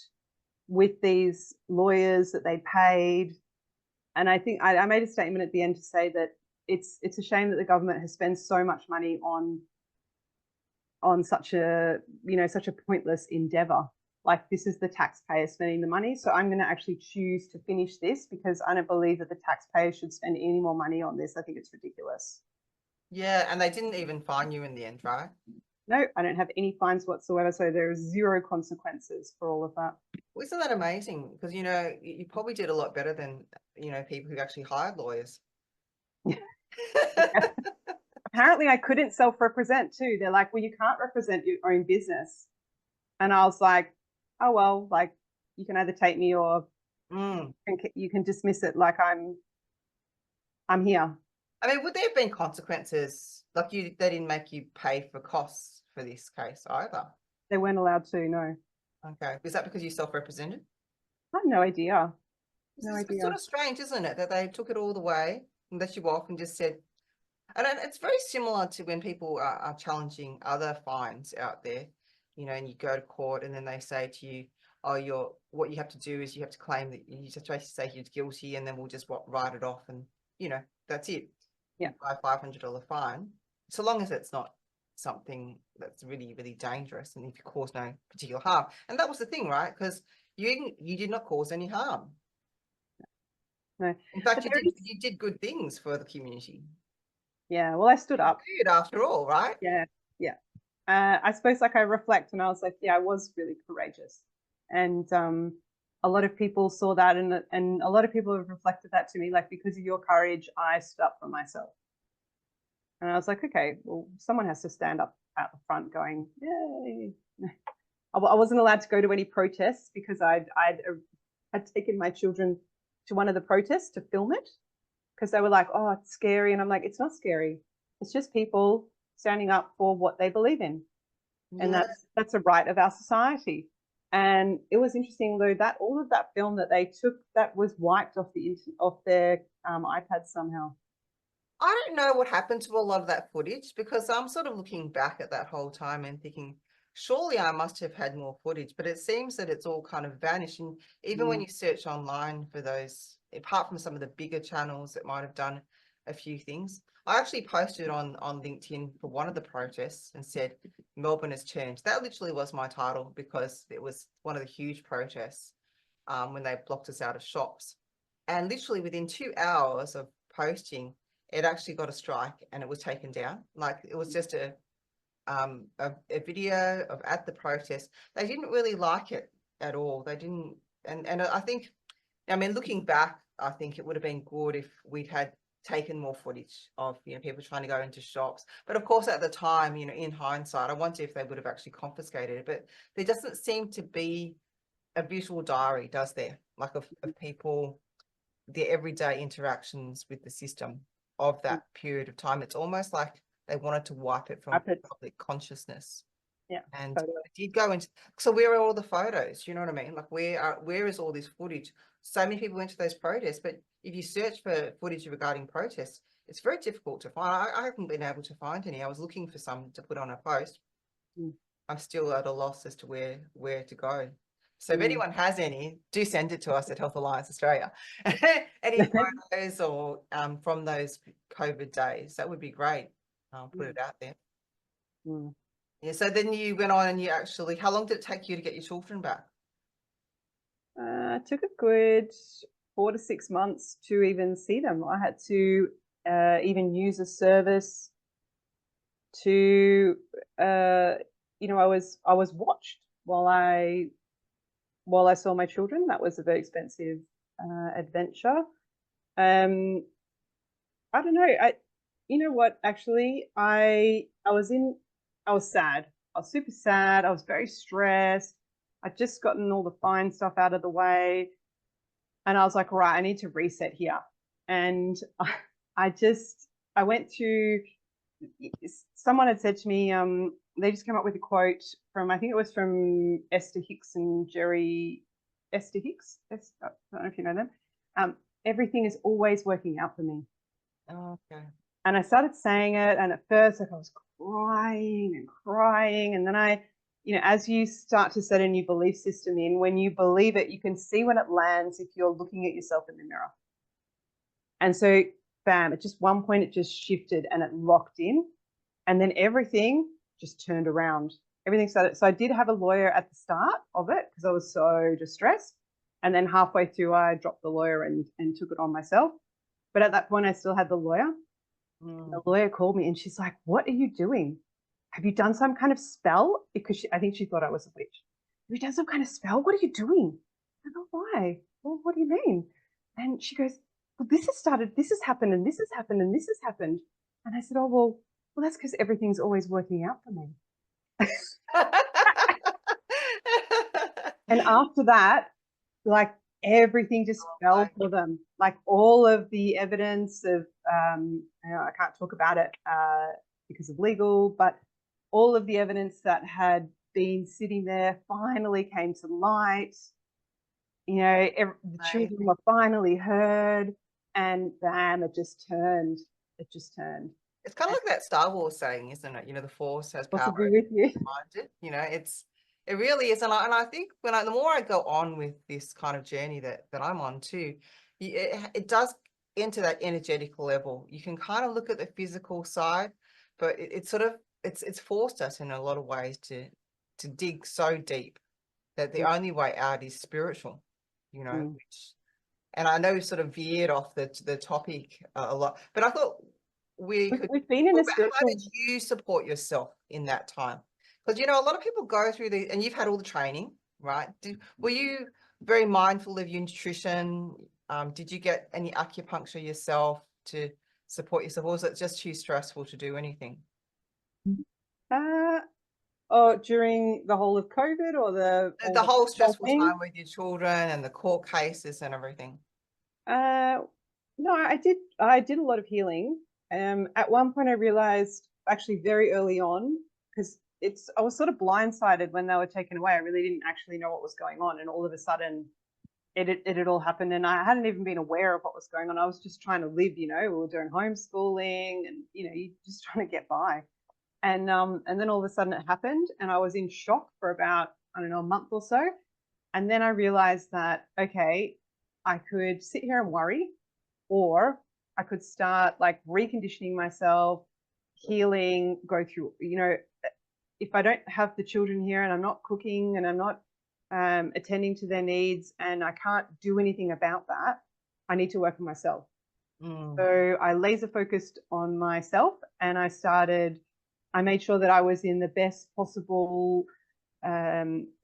with these lawyers that they paid. And I think I made a statement at the end to say that it's a shame that the government has spent so much money on such a pointless endeavor. Like, this is the taxpayer spending the money. So I'm going to actually choose to finish this because I don't believe that the taxpayer should spend any more money on this. I think it's ridiculous. Yeah, and they didn't even fine you in the end, right? No, I don't have any fines whatsoever. So there are 0 consequences for all of that. Well, isn't that amazing? Because, you know, you probably did a lot better than, you know, people who actually hired lawyers. Apparently I couldn't self-represent too. They're like, well, you can't represent your own business. And I was like, oh, well, like, you can either take me or you can dismiss it. Like, I'm here. I mean, would there have been consequences? Like, they didn't make you pay for costs for this case either? They weren't allowed to, no. Okay. Was that because you self-represented? I have no idea. It's sort of strange, isn't it, that they took it all the way and let you off and just said, and it's very similar to when people are challenging other fines out there, you know, and you go to court and then they say to you, oh, what you have to do is you have to claim that you just try to say you're guilty, and then we'll just write it off, and, you know, that's it. Yeah. By $500 fine, so long as it's not something that's really, really dangerous and if you cause no particular harm. And that was the thing, right? Because you did not cause any harm. No. In fact, you did good things for the community. Yeah, well, I stood up. Good after all, right? Yeah, yeah. I suppose, like, I reflect and I was like, yeah, I was really courageous. And a lot of people saw that, and a lot of people have reflected that to me, like, because of your courage, I stood up for myself. And I was like, okay, well, someone has to stand up at the front going, yay. I wasn't allowed to go to any protests because I'd taken my children to one of the protests to film it because they were like, oh, it's scary. And I'm like, it's not scary. It's just people standing up for what they believe in. And that's a right of our society. And it was interesting though that all of that film that they took, that was wiped off their iPads somehow. I don't know what happened to a lot of that footage, because I'm sort of looking back at that whole time and thinking, surely I must have had more footage, but it seems that it's all kind of vanished. And even when you search online for those, apart from some of the bigger channels that might have done a few things, I actually posted on LinkedIn for one of the protests and said, Melbourne has changed. That literally was my title, because it was one of the huge protests when they blocked us out of shops. And literally within 2 hours of posting, it actually got a strike and it was taken down. Like, it was just a video of at the protest. They didn't really like it at all. They didn't, and I think, I mean, looking back, I think it would have been good if we'd had taken more footage of, you know, people trying to go into shops. But of course, at the time, you know, in hindsight, I wonder if they would have actually confiscated it. But there doesn't seem to be a visual diary, does there? Like, of people, their everyday interactions with the system of that period of time. It's almost like they wanted to wipe it from public consciousness. Yeah, and totally. it did go into, so where are all the photos? You know what I mean? Like, where is all this footage? So many people went to those protests, but if you search for footage regarding protests, it's very difficult to find. I haven't been able to find any. I was looking for some to put on a post. I'm still at a loss as to where to go. So if anyone has any, do send it to us at Health Alliance Australia. Any photos or from those COVID days, that would be great. I'll put it out there. Yeah, so then you went on and you actually, how long did it take you to get your children back? It took a good 4 to 6 months to even see them. I had to even use a service to, you know, I was watched while I saw my children. That was a very expensive adventure. I don't know. You know what? Actually, I was sad. I was super sad. I was very stressed. I'd just gotten all the fine stuff out of the way, and I was like, right, I need to reset here. And I went to. Someone had said to me, they just came up with a quote from, I think it was from Esther Hicks and Esther Hicks. I don't know if you know them. Everything is always working out for me. Oh, okay. And I started saying it, and at first, like, I was crying and crying, and then you know, as you start to set a new belief system in, when you believe it, you can see when it lands if you're looking at yourself in the mirror. And so, bam, at just one point, it just shifted and it locked in, and then everything just turned around. Everything started. So I did have a lawyer at the start of it because I was so distressed, and then halfway through, I dropped the lawyer and took it on myself. But at that point, I still had the lawyer. The lawyer called me and she's like, "What are you doing? Have you done some kind of spell?" Because I think she thought I was a witch. "Have you done some kind of spell? What are you doing?" I go, "Why? Well, what do you mean?" And she goes, "Well, this has started, this has happened, and this has happened, and this has happened." And I said, "Oh, well, that's because everything's always working out for me." And after that, like, everything just fell for them. Like, all of the evidence of, you know, I can't talk about it because of legal, but all of the evidence that had been sitting there finally came to light. You know, the children were finally heard, and bam, it just turned. It just turned. It's kind of like that Star Wars saying, isn't it? You know, the Force has power. Possibly with you. You know, it really is. And I think the more I go on with this kind of journey that I'm on too, it does enter that energetic level. You can kind of look at the physical side, but it's sort of, it's forced us in a lot of ways to dig so deep that the only way out is spiritual, you know, and I know we've sort of veered off the topic a lot, but I thought we've been in a spiritual. How did you support yourself in that time? Because, you know, a lot of people go through and you've had all the training, right? Were you very mindful of your nutrition? Did you get any acupuncture yourself to support yourself, or was it just too stressful to do anything? During the whole of COVID, or the whole stressful time with your children and the court cases and everything? No, I did a lot of healing. At one point I realized, actually very early on, because I was sort of blindsided when they were taken away. I really didn't actually know what was going on, and all of a sudden it had all happened, and I hadn't even been aware of what was going on. I was just trying to live, we were doing homeschooling, and you're just trying to get by. And then all of a sudden it happened, and I was in shock for about, I don't know, a month or so. And then I realized that, okay, I could sit here and worry, or I could start like reconditioning myself, healing, go through, if I don't have the children here and I'm not cooking and I'm not attending to their needs and I can't do anything about that, I need to work on myself. So I laser focused on myself, and I made sure that I was in the best possible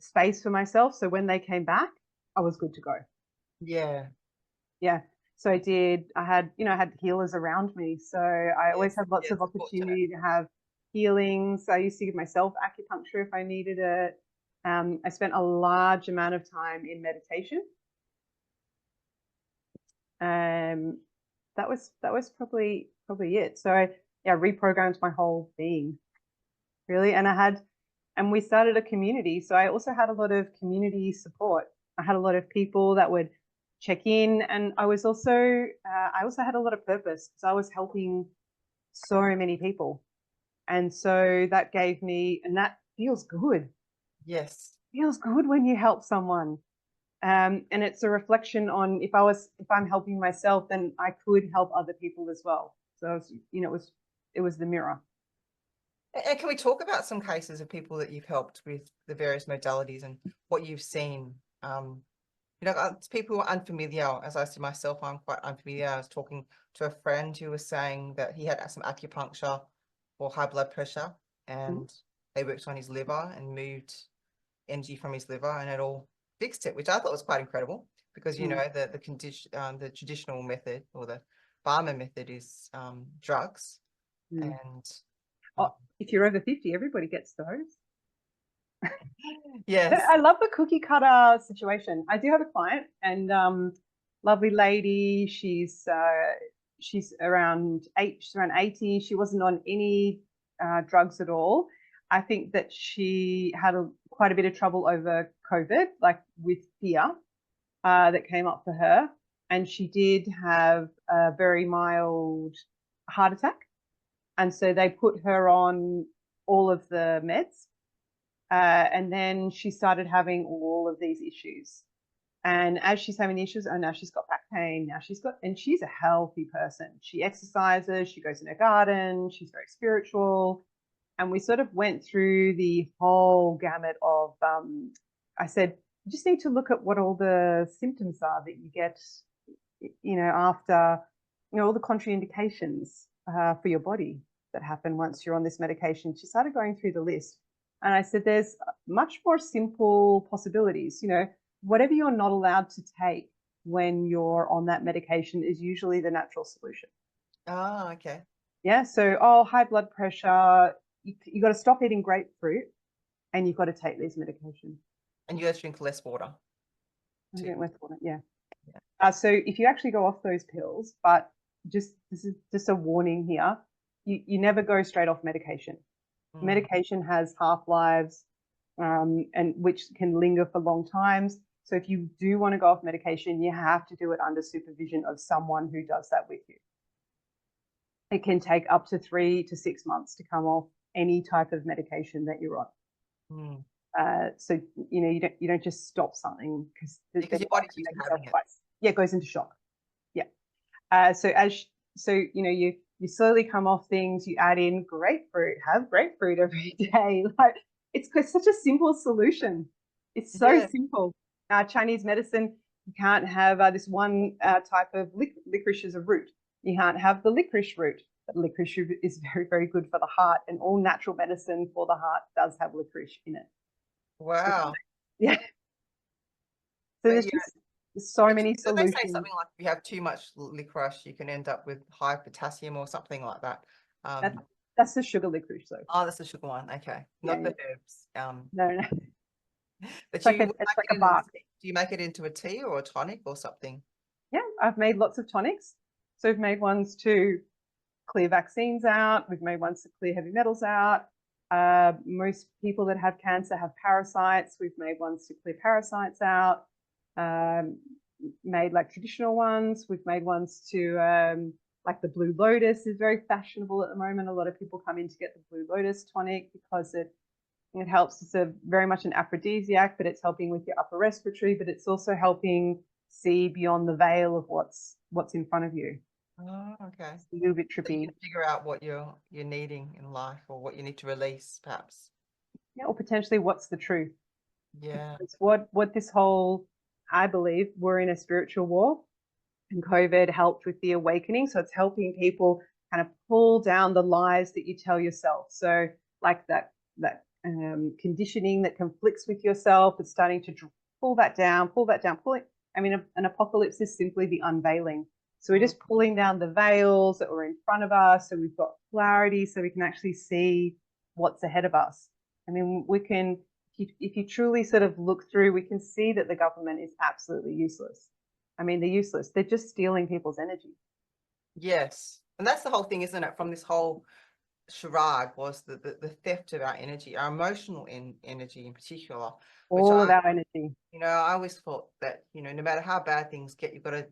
space for myself. So when they came back, I was good to go. Yeah. Yeah. So I had healers around me. So I always had lots of opportunity to have healings. I used to give myself acupuncture if I needed it. I spent a large amount of time in meditation. That was probably it. So I reprogrammed my whole being, really. And we started a community. So I also had a lot of community support. I had a lot of people that would check in, and I also had a lot of purpose because I was helping so many people. And so that gave me, and that feels good. Yes. Feels good when you help someone. And it's a reflection on if I'm helping myself, then I could help other people as well. So it was the mirror. And can we talk about some cases of people that you've helped with the various modalities and what you've seen? People who are unfamiliar, as I said myself, I'm quite unfamiliar. I was talking to a friend who was saying that he had some acupuncture for high blood pressure, and they worked on his liver and moved energy from his liver, and it all fixed it, which I thought was quite incredible because the traditional method, or the pharma method, is drugs. And if you're over 50, everybody gets those. Yes. I love the cookie cutter situation. I do have a client, and lovely lady. She's around 80. She wasn't on any drugs at all. I think that she had quite a bit of trouble over COVID, like with fear that came up for her. And she did have a very mild heart attack. And so they put her on all of the meds. And then she started having all of these issues. And as she's having the issues, now she's got back pain. And she's a healthy person. She exercises, she goes in her garden, she's very spiritual. And we sort of went through the whole gamut of, I said, you just need to look at what all the symptoms are that you get, after, all the contraindications for your body that happen once you're on this medication. She started going through the list. And I said, there's much more simple possibilities. Whatever you're not allowed to take when you're on that medication is usually the natural solution. Oh, okay. Yeah. So, high blood pressure, you got to stop eating grapefruit, and you've got to take these medications. And you got to drink less water. Drink less water, yeah. So if you actually go off those pills, but this is just a warning here, you never go straight off medication. Medication has half-lives, and which can linger for long times. So if you do want to go off medication, you have to do it under supervision of someone who does that with you. It can take up to 3 to 6 months to come off any type of medication that you're on. So you don't just stop something because your body keeps having it. Yeah, it goes into shock. Yeah. So you slowly come off things. You add in grapefruit. Have grapefruit every day. Like it's such a simple solution. It's so simple. Chinese medicine, you can't have this one type of licorice as a root. You can't have the licorice root. But licorice is very, very good for the heart, and all natural medicine for the heart does have licorice in it. Wow. Yeah. So there's just so many solutions. They say something like if you have too much licorice, you can end up with high potassium or something like that. That's the sugar licorice, though. Oh, that's the sugar one. Okay, not the herbs. No. But it's like a bark. Do you make it into a tea or a tonic or something? Yeah, I've made lots of tonics. So we've made ones to clear vaccines out. We've made ones to clear heavy metals out. Most people that have cancer have parasites. We've made ones to clear parasites out, made like traditional ones. We've made ones to, like the Blue Lotus is very fashionable at the moment. A lot of people come in to get the Blue Lotus tonic because it helps. It's very much an aphrodisiac, but it's helping with your upper respiratory, but it's also helping see beyond the veil of what's in front of you. Oh, okay. It's a little bit So you trippy. can figure out what you're needing in life or what you need to release, perhaps. Yeah, or potentially what's the truth. Yeah. It's what this whole, I believe we're in a spiritual war, and COVID helped with the awakening. So it's helping people kind of pull down the lies that you tell yourself. So like that conditioning that conflicts with yourself, it's starting to pull that down, pull it. I mean, an apocalypse is simply the unveiling. So we're just pulling down the veils that were in front of us, so we've got clarity, so we can actually see what's ahead of us. I mean, we can, if you truly sort of look through, we can see that the government is absolutely useless. I mean, they're useless. They're just stealing people's energy. Yes. And that's the whole thing, isn't it? From this whole charade was the theft of our energy, our emotional energy in particular. All of our energy. I always thought that, no matter how bad things get, you've got to,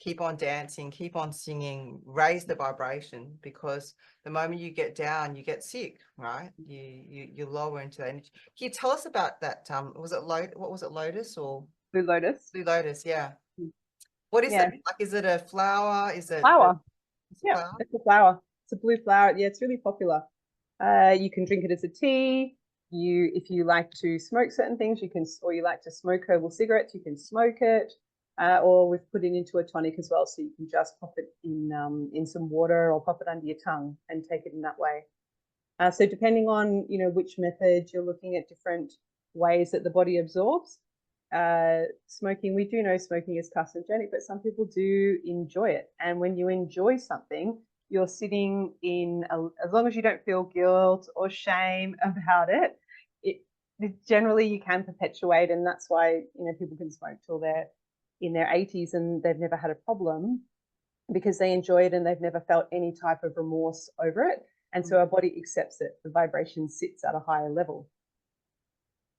keep on dancing, keep on singing, raise the vibration, because the moment you get down, you get sick, right? You lower into that energy. Can you tell us about that? What was it, Lotus or Blue Lotus? Blue Lotus? Yeah. What is it? Like, is it a flower? Is it flower? It's a flower? It's a flower. It's a blue flower. Yeah, it's really popular. You can drink it as a tea. If you like to smoke certain things, or you like to smoke herbal cigarettes, you can smoke it. Or we've put it into a tonic as well, so you can just pop it in some water or pop it under your tongue and take it in that way. So depending on which method you're looking at, different ways that the body absorbs. Smoking, we do know smoking is carcinogenic, but some people do enjoy it. And when you enjoy something, you're sitting in, as long as you don't feel guilt or shame about it, generally you can perpetuate. And that's why, people can smoke till they're in their 80s and they've never had a problem, because they enjoy it and they've never felt any type of remorse over it. And so our body accepts it. The vibration sits at a higher level.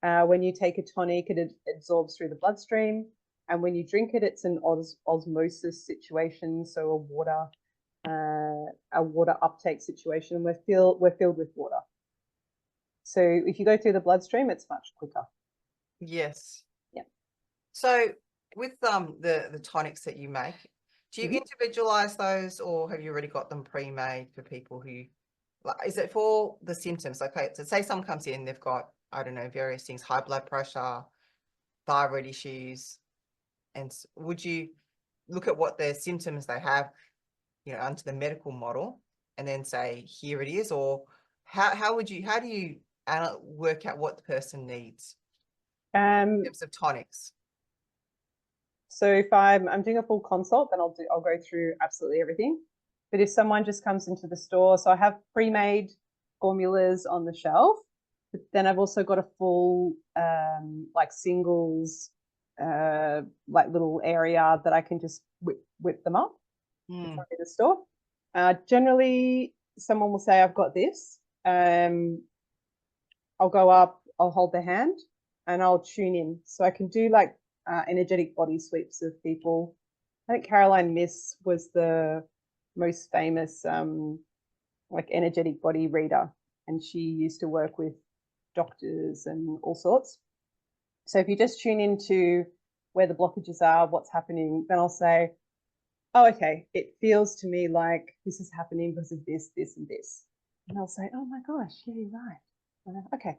When you take a tonic, it absorbs through the bloodstream. And when you drink it, it's an osmosis situation, so a water uptake situation. We're filled with water. So if you go through the bloodstream, it's much quicker. Yes. Yeah. So with the tonics that you make, do you individualize those, or have you already got them pre-made for people who, like, is it for the symptoms? Okay, so say someone comes in, they've got, I don't know, various things, high blood pressure, thyroid issues, and would you look at what their symptoms they have, under the medical model, and then say, here it is? Or how do you work out what the person needs in terms of tonics? So if I'm doing a full consult, then I'll go through absolutely everything. But if someone just comes into the store, so I have pre-made formulas on the shelf, but then I've also got a full like singles like little area that I can just whip them up in the store. Generally, someone will say, I've got this. I'll go up, I'll hold their hand, and I'll tune in. So I can do like energetic body sweeps of people. I think Caroline Miss was the most famous like energetic body reader, and she used to work with doctors and all sorts. So if you just tune into where the blockages are, what's happening, then I'll say, oh, okay, it feels to me like this is happening because of this, this, and this. And I'll say, oh my gosh, yeah, you're right. Okay.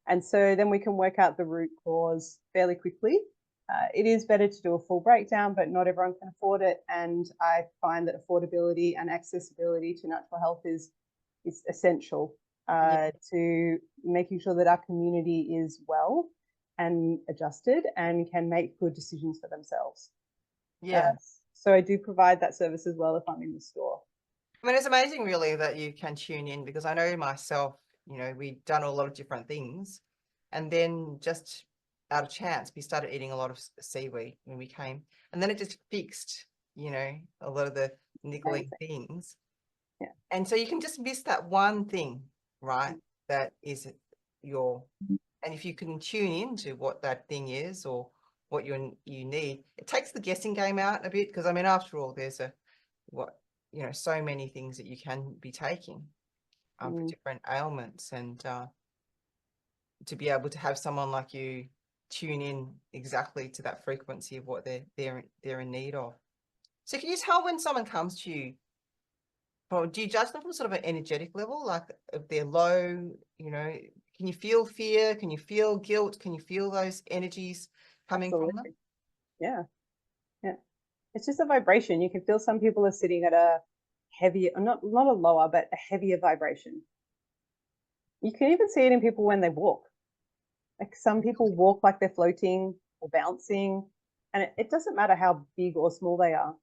And so then we can work out the root cause fairly quickly. It is better to do a full breakdown, but not everyone can afford it. And I find that affordability and accessibility to natural health is essential to making sure that our community is well and adjusted and can make good decisions for themselves. Yeah. So I do provide that service as well if I'm in the store. I mean, it's amazing really that you can tune in, because I know myself, we've done a lot of different things, and then just out of chance, we started eating a lot of seaweed when we came, and then it just fixed, a lot of the niggling things. Yeah. And so you can just miss that one thing, right? that is your, and if you can tune into what that thing is or what you need, it takes the guessing game out a bit, because I mean, after all, there's so many things that you can be taking for different ailments, and to be able to have someone like you tune in exactly to that frequency of what they're in need of. So can you tell when someone comes to you, or do you judge them from sort of an energetic level? Like if they're low, can you feel fear? Can you feel guilt? Can you feel those energies coming from them? Yeah. It's just a vibration. You can feel some people are sitting at a heavier, not a lower, but a heavier vibration. You can even see it in people when they walk. Like some people walk like they're floating or bouncing, and it doesn't matter how big or small they are.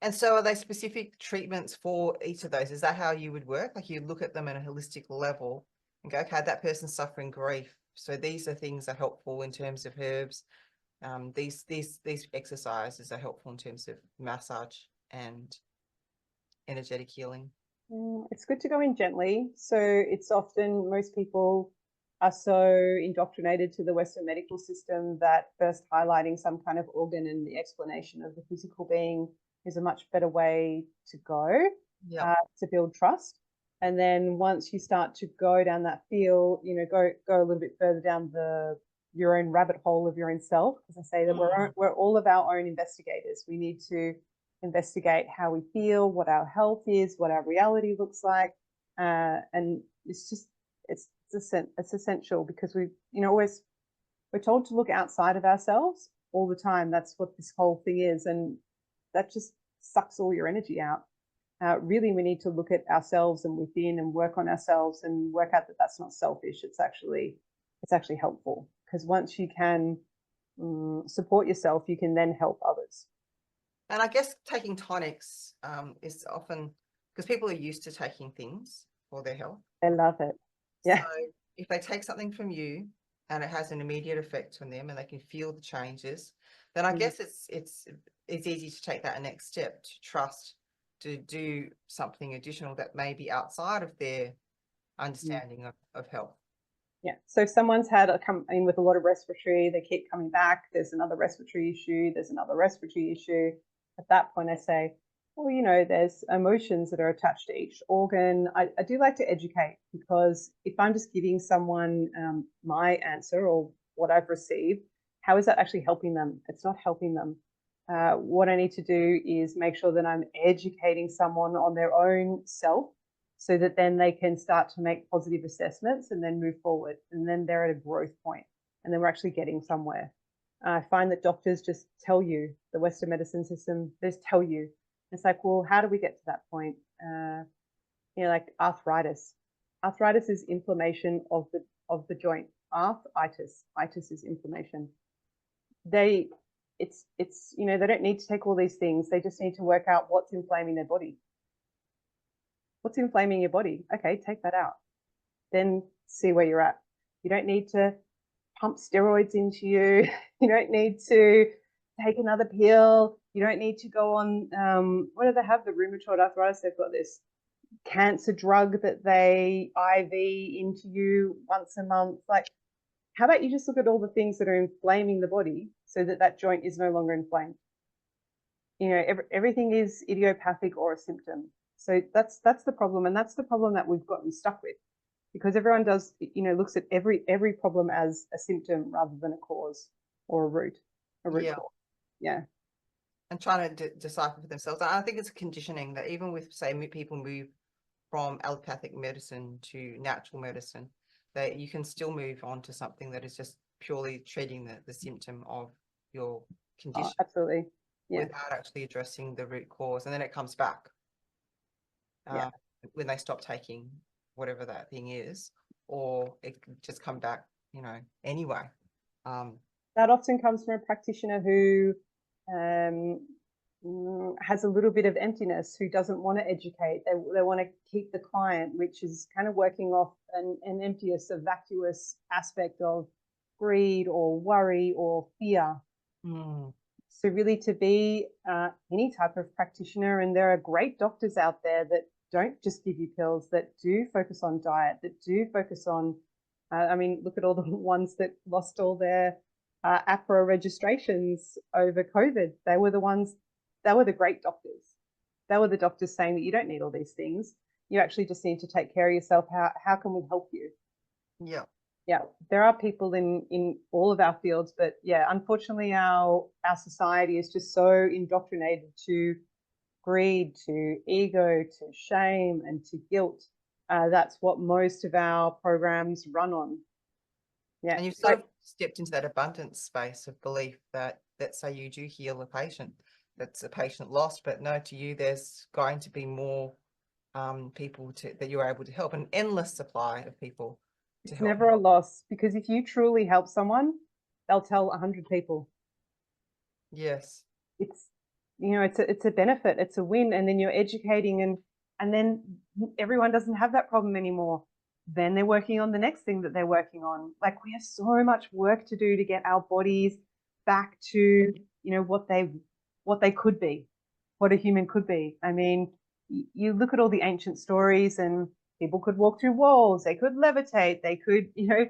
And so are they specific treatments for each of those? Is that how you would work? Like you look at them at a holistic level and go, okay, that person's suffering grief, so these are things that are helpful in terms of herbs. These exercises are helpful in terms of massage and energetic healing. It's good to go in gently. So it's often, most people are so indoctrinated to the Western medical system that first highlighting some kind of organ and the explanation of the physical being is a much better way to go, to build trust. And then once you start to go down that field, go a little bit further down your own rabbit hole of your own self. As I say, that we're all of our own investigators. We need to investigate how we feel, what our health is, what our reality looks like, and it's essential, because we're told to look outside of ourselves all the time. That's what this whole thing is, and that just sucks all your energy out. Really, we need to look at ourselves and within and work on ourselves and work out that that's not selfish. It's actually helpful, because once you can support yourself, you can then help others. And I guess taking tonics is often because people are used to taking things for their health. They love it. Yeah. So if they take something from you and it has an immediate effect on them and they can feel the changes, then I guess it's easy to take that next step, to trust, to do something additional that may be outside of their understanding of health. Yeah. So if someone's come in with a lot of respiratory, they keep coming back, there's another respiratory issue, at that point I say, well, there's emotions that are attached to each organ. I do like to educate, because if I'm just giving someone my answer or what I've received, how is that actually helping them? It's not helping them. What I need to do is make sure that I'm educating someone on their own self, so that then they can start to make positive assessments and then move forward. And then they're at a growth point, and then we're actually getting somewhere. I find that doctors just tell you, the Western medicine system, they just tell you. It's like, well, how do we get to that point? Like arthritis. Arthritis is inflammation of the joint. Itis is inflammation. They don't need to take all these things. They just need to work out what's inflaming their body. What's inflaming your body? Okay, take that out. Then see where you're at. You don't need to pump steroids into you. You don't need to take another pill. You don't need to go on, what do they have? The rheumatoid arthritis, they've got this cancer drug that they IV into you once a month. Like, how about you just look at all the things that are inflaming the body so that that joint is no longer inflamed? Everything is idiopathic or a symptom. So that's the problem, and that's the problem that we've gotten stuck with, because everyone does, looks at every problem as a symptom rather than a cause or a root cause. Yeah. And trying to decipher for themselves. I think it's a conditioning that even with, say, people move from allopathic medicine to natural medicine, that you can still move on to something that is just purely treating the symptom of your condition. Oh, absolutely. Yeah. Without actually addressing the root cause, and then it comes back when they stop taking whatever that thing is, or it can just come back anyway. That often comes from a practitioner who has a little bit of emptiness, who doesn't want to educate. They want to keep the client, which is kind of working off an emptiness, a vacuous aspect of greed or worry or fear. So really, to be any type of practitioner, and there are great doctors out there that don't just give you pills, that do focus on diet, that do focus on, I mean, look at all the ones that lost all their APRA registrations over COVID. They were the ones, they were the great doctors. They were the doctors saying that you don't need all these things. You actually just need to take care of yourself. How can we help you? Yeah. Yeah, there are people in all of our fields, but yeah, unfortunately our society is just so indoctrinated to greed, to ego, to shame, and to guilt. That's what most of our programs run on. Yeah, And you've sort of stepped into that abundance space of belief that, let's say you do heal a patient, that's a patient lost, but no, to you, there's going to be more people that you're able to help, an endless supply of people to it's help. never a loss, because if you truly help someone, they'll tell 100 people. Yes. It's, you know, it's a benefit, it's a win, and then you're educating, and then everyone doesn't have that problem anymore. Then they're working on the next thing that they're working on. Like, we have so much work to do to get our bodies back to, you know, what they could be, what a human could be. I mean, you look at all the ancient stories, and people could walk through walls, they could levitate, they could, you know,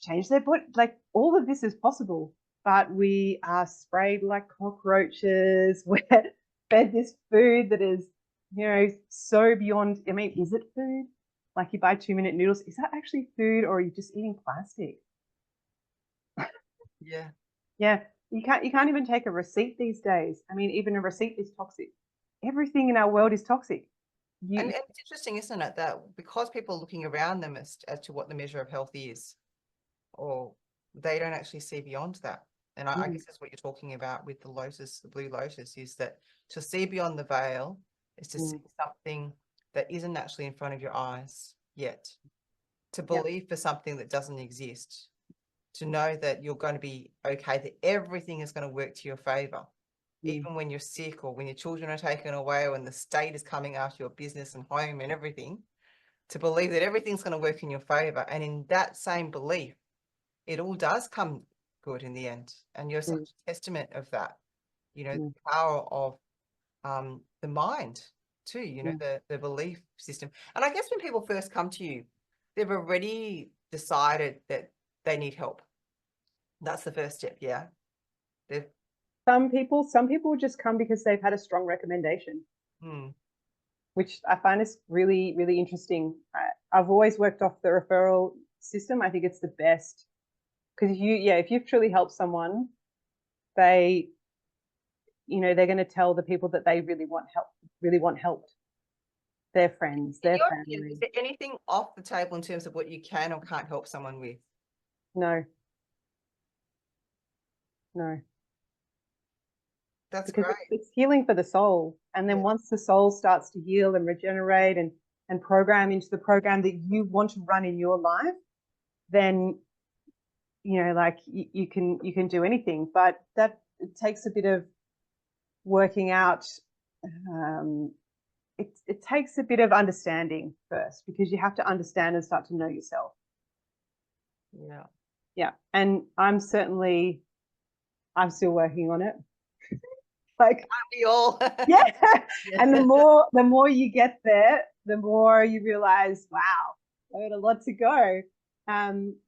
change their body. Like, all of this is possible, but we are sprayed like cockroaches. We're fed this food that is, you know, so beyond. I mean, is it food? Like, you buy 2-minute noodles, is that actually food, or are you just eating plastic? Yeah. Yeah, you can't even take a receipt these days. I mean, even a receipt is toxic. Everything in our world is toxic. And it's interesting, isn't it, that because people are looking around them as to what the measure of health is, or they don't actually see beyond that. And I guess that's what you're talking about with the lotus, the blue lotus, is that to see beyond the veil is to see something that isn't actually in front of your eyes yet, to believe for something that doesn't exist, to know that you're going to be okay, that everything is going to work to your favor, even when you're sick, or when your children are taken away, or when the state is coming after your business and home and everything, to believe that everything's going to work in your favor. And in that same belief, it all does come good in the end. And you're such a testament of that, you know, the power of the mind too, you know, the belief system. And I guess when people first come to you, they've already decided that they need help. That's the first step. Yeah. Some people just come because they've had a strong recommendation, which I find is really, really interesting. I've always worked off the referral system. I think it's the best, because if you've truly helped someone, they, you know, they're going to tell the people that they really want helped, their friends, their family. Is there anything off the table in terms of what you can or can't help someone with? No. That's because great. it's healing for the soul. And then once the soul starts to heal and regenerate and program into the program that you want to run in your life, then, you know, like, you can do anything. But that, it takes a bit of working out. It takes a bit of understanding first, because you have to understand and start to know yourself. Yeah. And I'm still working on it. Like, aren't we all? yeah. And the more you get there, the more you realize, wow, I got a lot to go.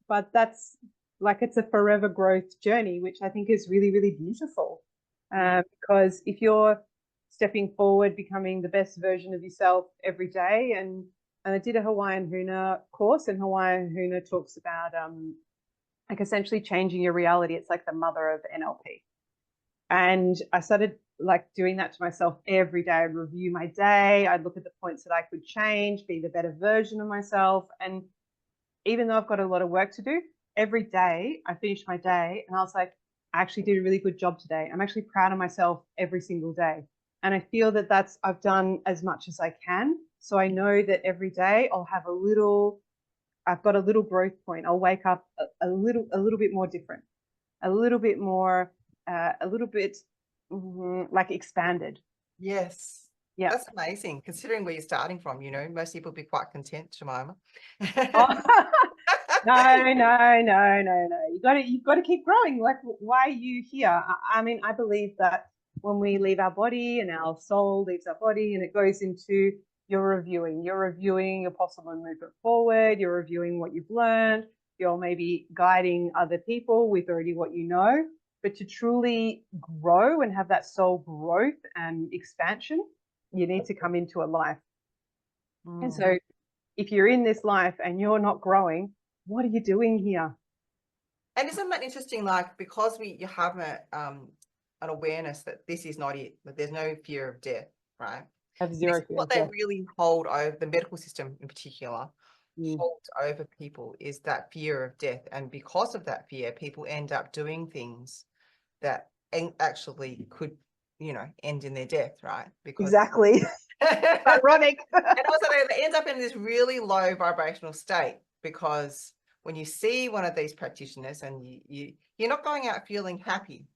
But that's, like, it's a forever growth journey, which I think is really, really beautiful. Because if you're stepping forward, becoming the best version of yourself every day, and I did a Hawaiian Huna course, and Hawaiian Huna talks about like, essentially changing your reality. It's like the mother of NLP. And I started, like, doing that to myself every day. I'd review my day. I'd look at the points that I could change, be the better version of myself. And even though I've got a lot of work to do, every day I finished my day and I was like, I actually did a really good job today. I'm actually proud of myself every single day. And I feel that I've done as much as I can. So I know that every day I've got a little growth point. I'll wake up a little bit more different, a little bit more, like, expanded. Yes. Yeah. That's amazing, considering where you're starting from. You know, most people would be quite content, Jemima. Oh, no. You've got to keep growing. Like, why are you here? I mean, I believe that when we leave our body and our soul leaves our body and it goes into you're reviewing your possible movement forward, you're reviewing what you've learned, you're maybe guiding other people with already what you know. But to truly grow and have that soul growth and expansion, you need to come into a life. And so if you're in this life and you're not growing, what are you doing here? And isn't that interesting? Like, because you have an awareness that this is not it, that there's no fear of death, right? Have zero fear What of they death. really hold over, the medical system in particular, Mm. holds over people is that fear of death. And because of that fear, people end up doing things that actually could, end in their death, right? Because Exactly. Ironic. and also they end up in this really low vibrational state, because when you see one of these practitioners and you're not going out feeling happy,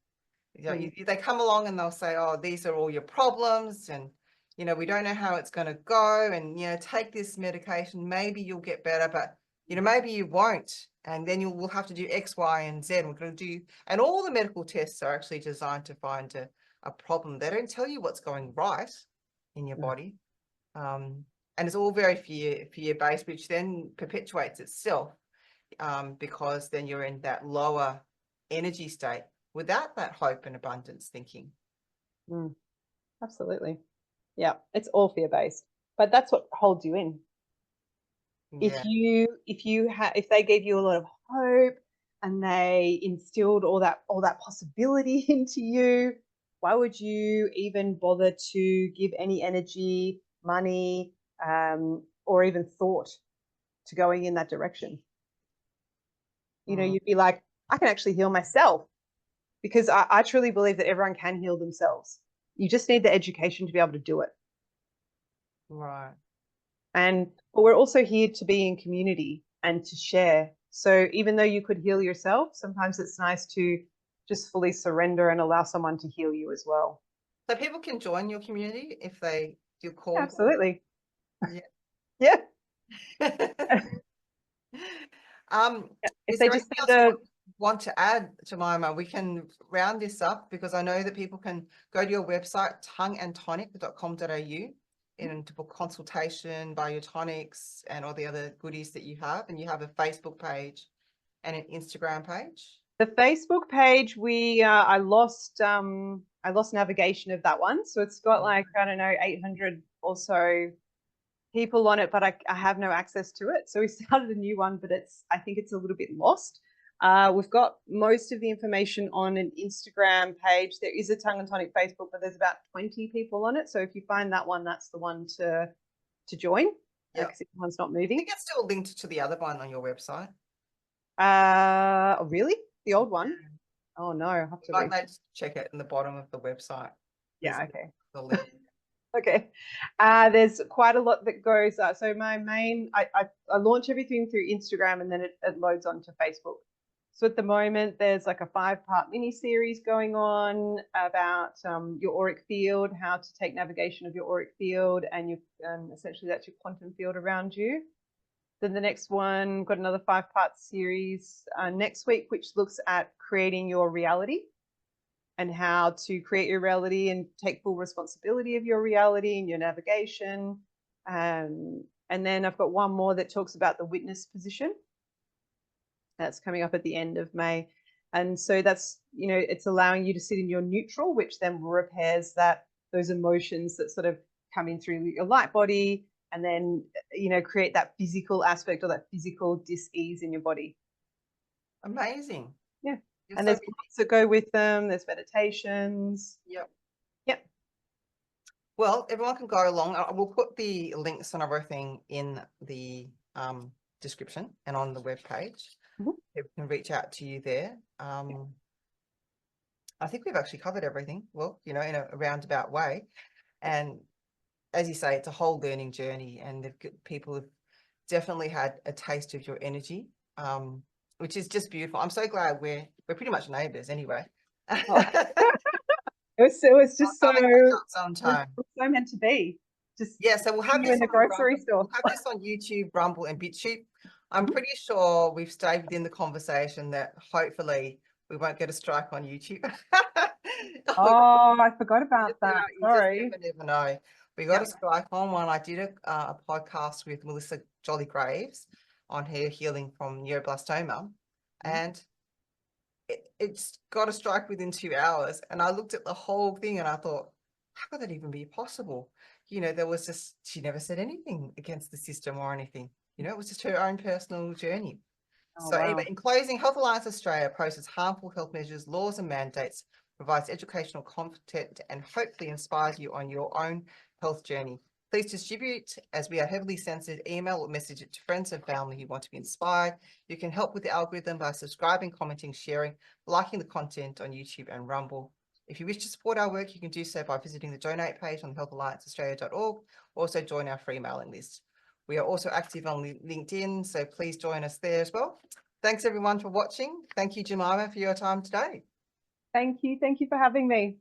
they come along and they'll say, oh, these are all your problems, and we don't know how it's going to go, and take this medication, maybe you'll get better, but maybe you won't, and then we'll have to do X, Y, and Z. We're going to do, and all the medical tests are actually designed to find a problem. They don't tell you what's going right in your body. And it's all very fear based, which then perpetuates itself, because then you're in that lower energy state without that hope and abundance thinking. Absolutely. Yeah, it's all fear based, but that's what holds you in. Yeah. If they gave you a lot of hope and they instilled all that possibility into you, why would you even bother to give any energy, money, or even thought to going in that direction? You'd be like, I can actually heal myself, because I truly believe that everyone can heal themselves. You just need the education to be able to do it. Right. But we're also here to be in community and to share. So even though you could heal yourself, sometimes it's nice to just fully surrender and allow someone to heal you as well. So people can join your community if they feel called. Absolutely. Yeah. Yeah. Is there anything else you want to add, Jemima? We can round this up, because I know that people can go to your website, tongueandtonic.com.au, and to book consultation, buy your tonics and all the other goodies that you have. And you have a Facebook page and an Instagram page. The Facebook page, I lost navigation of that one, so it's got like, I don't know, 800 or so people on it, but I have no access to it. So we started a new one, but I think it's a little bit lost. We've got most of the information on an Instagram page. There is a Tongue and Tonic Facebook, but there's about 20 people on it. So if you find that one, that's the one to join. Yeah, because one's not moving. I think it's still linked to the other one on your website. Oh, really? The old one? Oh no, I have to like check it in the bottom of the website. Yeah, okay. The link. Okay. There's quite a lot that goes. So my main, I launch everything through Instagram, and then it loads onto Facebook. So at the moment, there's like a 5-part mini series going on about your auric field, how to take navigation of your auric field, and essentially that's your quantum field around you. Then the next one, got another 5-part series next week, which looks at creating your reality and how to create your reality and take full responsibility of your reality and your navigation. And then I've got one more that talks about the witness position. That's coming up at the end of May. And so that's, it's allowing you to sit in your neutral, which then repairs those emotions that sort of come in through your light body, and then, create that physical aspect or that physical dis-ease in your body. Amazing. Yeah. And there's books that go with them. There's meditations. Yep. Yep. Well, everyone can go along. We'll put the links and everything in the description and on the webpage. People can reach out to you there. I think we've actually covered everything, well, in a roundabout way. And as you say, it's a whole learning journey, and people have definitely had a taste of your energy, which is just beautiful. I'm so glad we're pretty much neighbours anyway. Oh. It was just so meant to be. Just so we'll have this in the grocery store. We'll have this on YouTube, Rumble, and BitChute. I'm pretty sure we've stayed within the conversation that hopefully we won't get a strike on YouTube. Oh, I forgot about that. Sorry. You never know. We got Yep. a strike on one. I did a podcast with Melissa Jolly Graves on her healing from neuroblastoma, and it's got a strike within 2 hours. And I looked at the whole thing and I thought, how could that even be possible? There was just, she never said anything against the system or anything. It was just her own personal journey. Oh, So wow. anyway, in closing, Health Alliance Australia posts harmful health measures, laws and mandates, provides educational content, and hopefully inspires you on your own health journey. Please distribute, as we are heavily censored, email or message it to friends and family who want to be inspired. You can help with the algorithm by subscribing, commenting, sharing, liking the content on YouTube and Rumble. If you wish to support our work, you can do so by visiting the donate page on healthallianceaustralia.org. Also join our free mailing list. We are also active on LinkedIn, so please join us there as well. Thanks everyone for watching. Thank you, Jemima, for your time today. Thank you. Thank you for having me.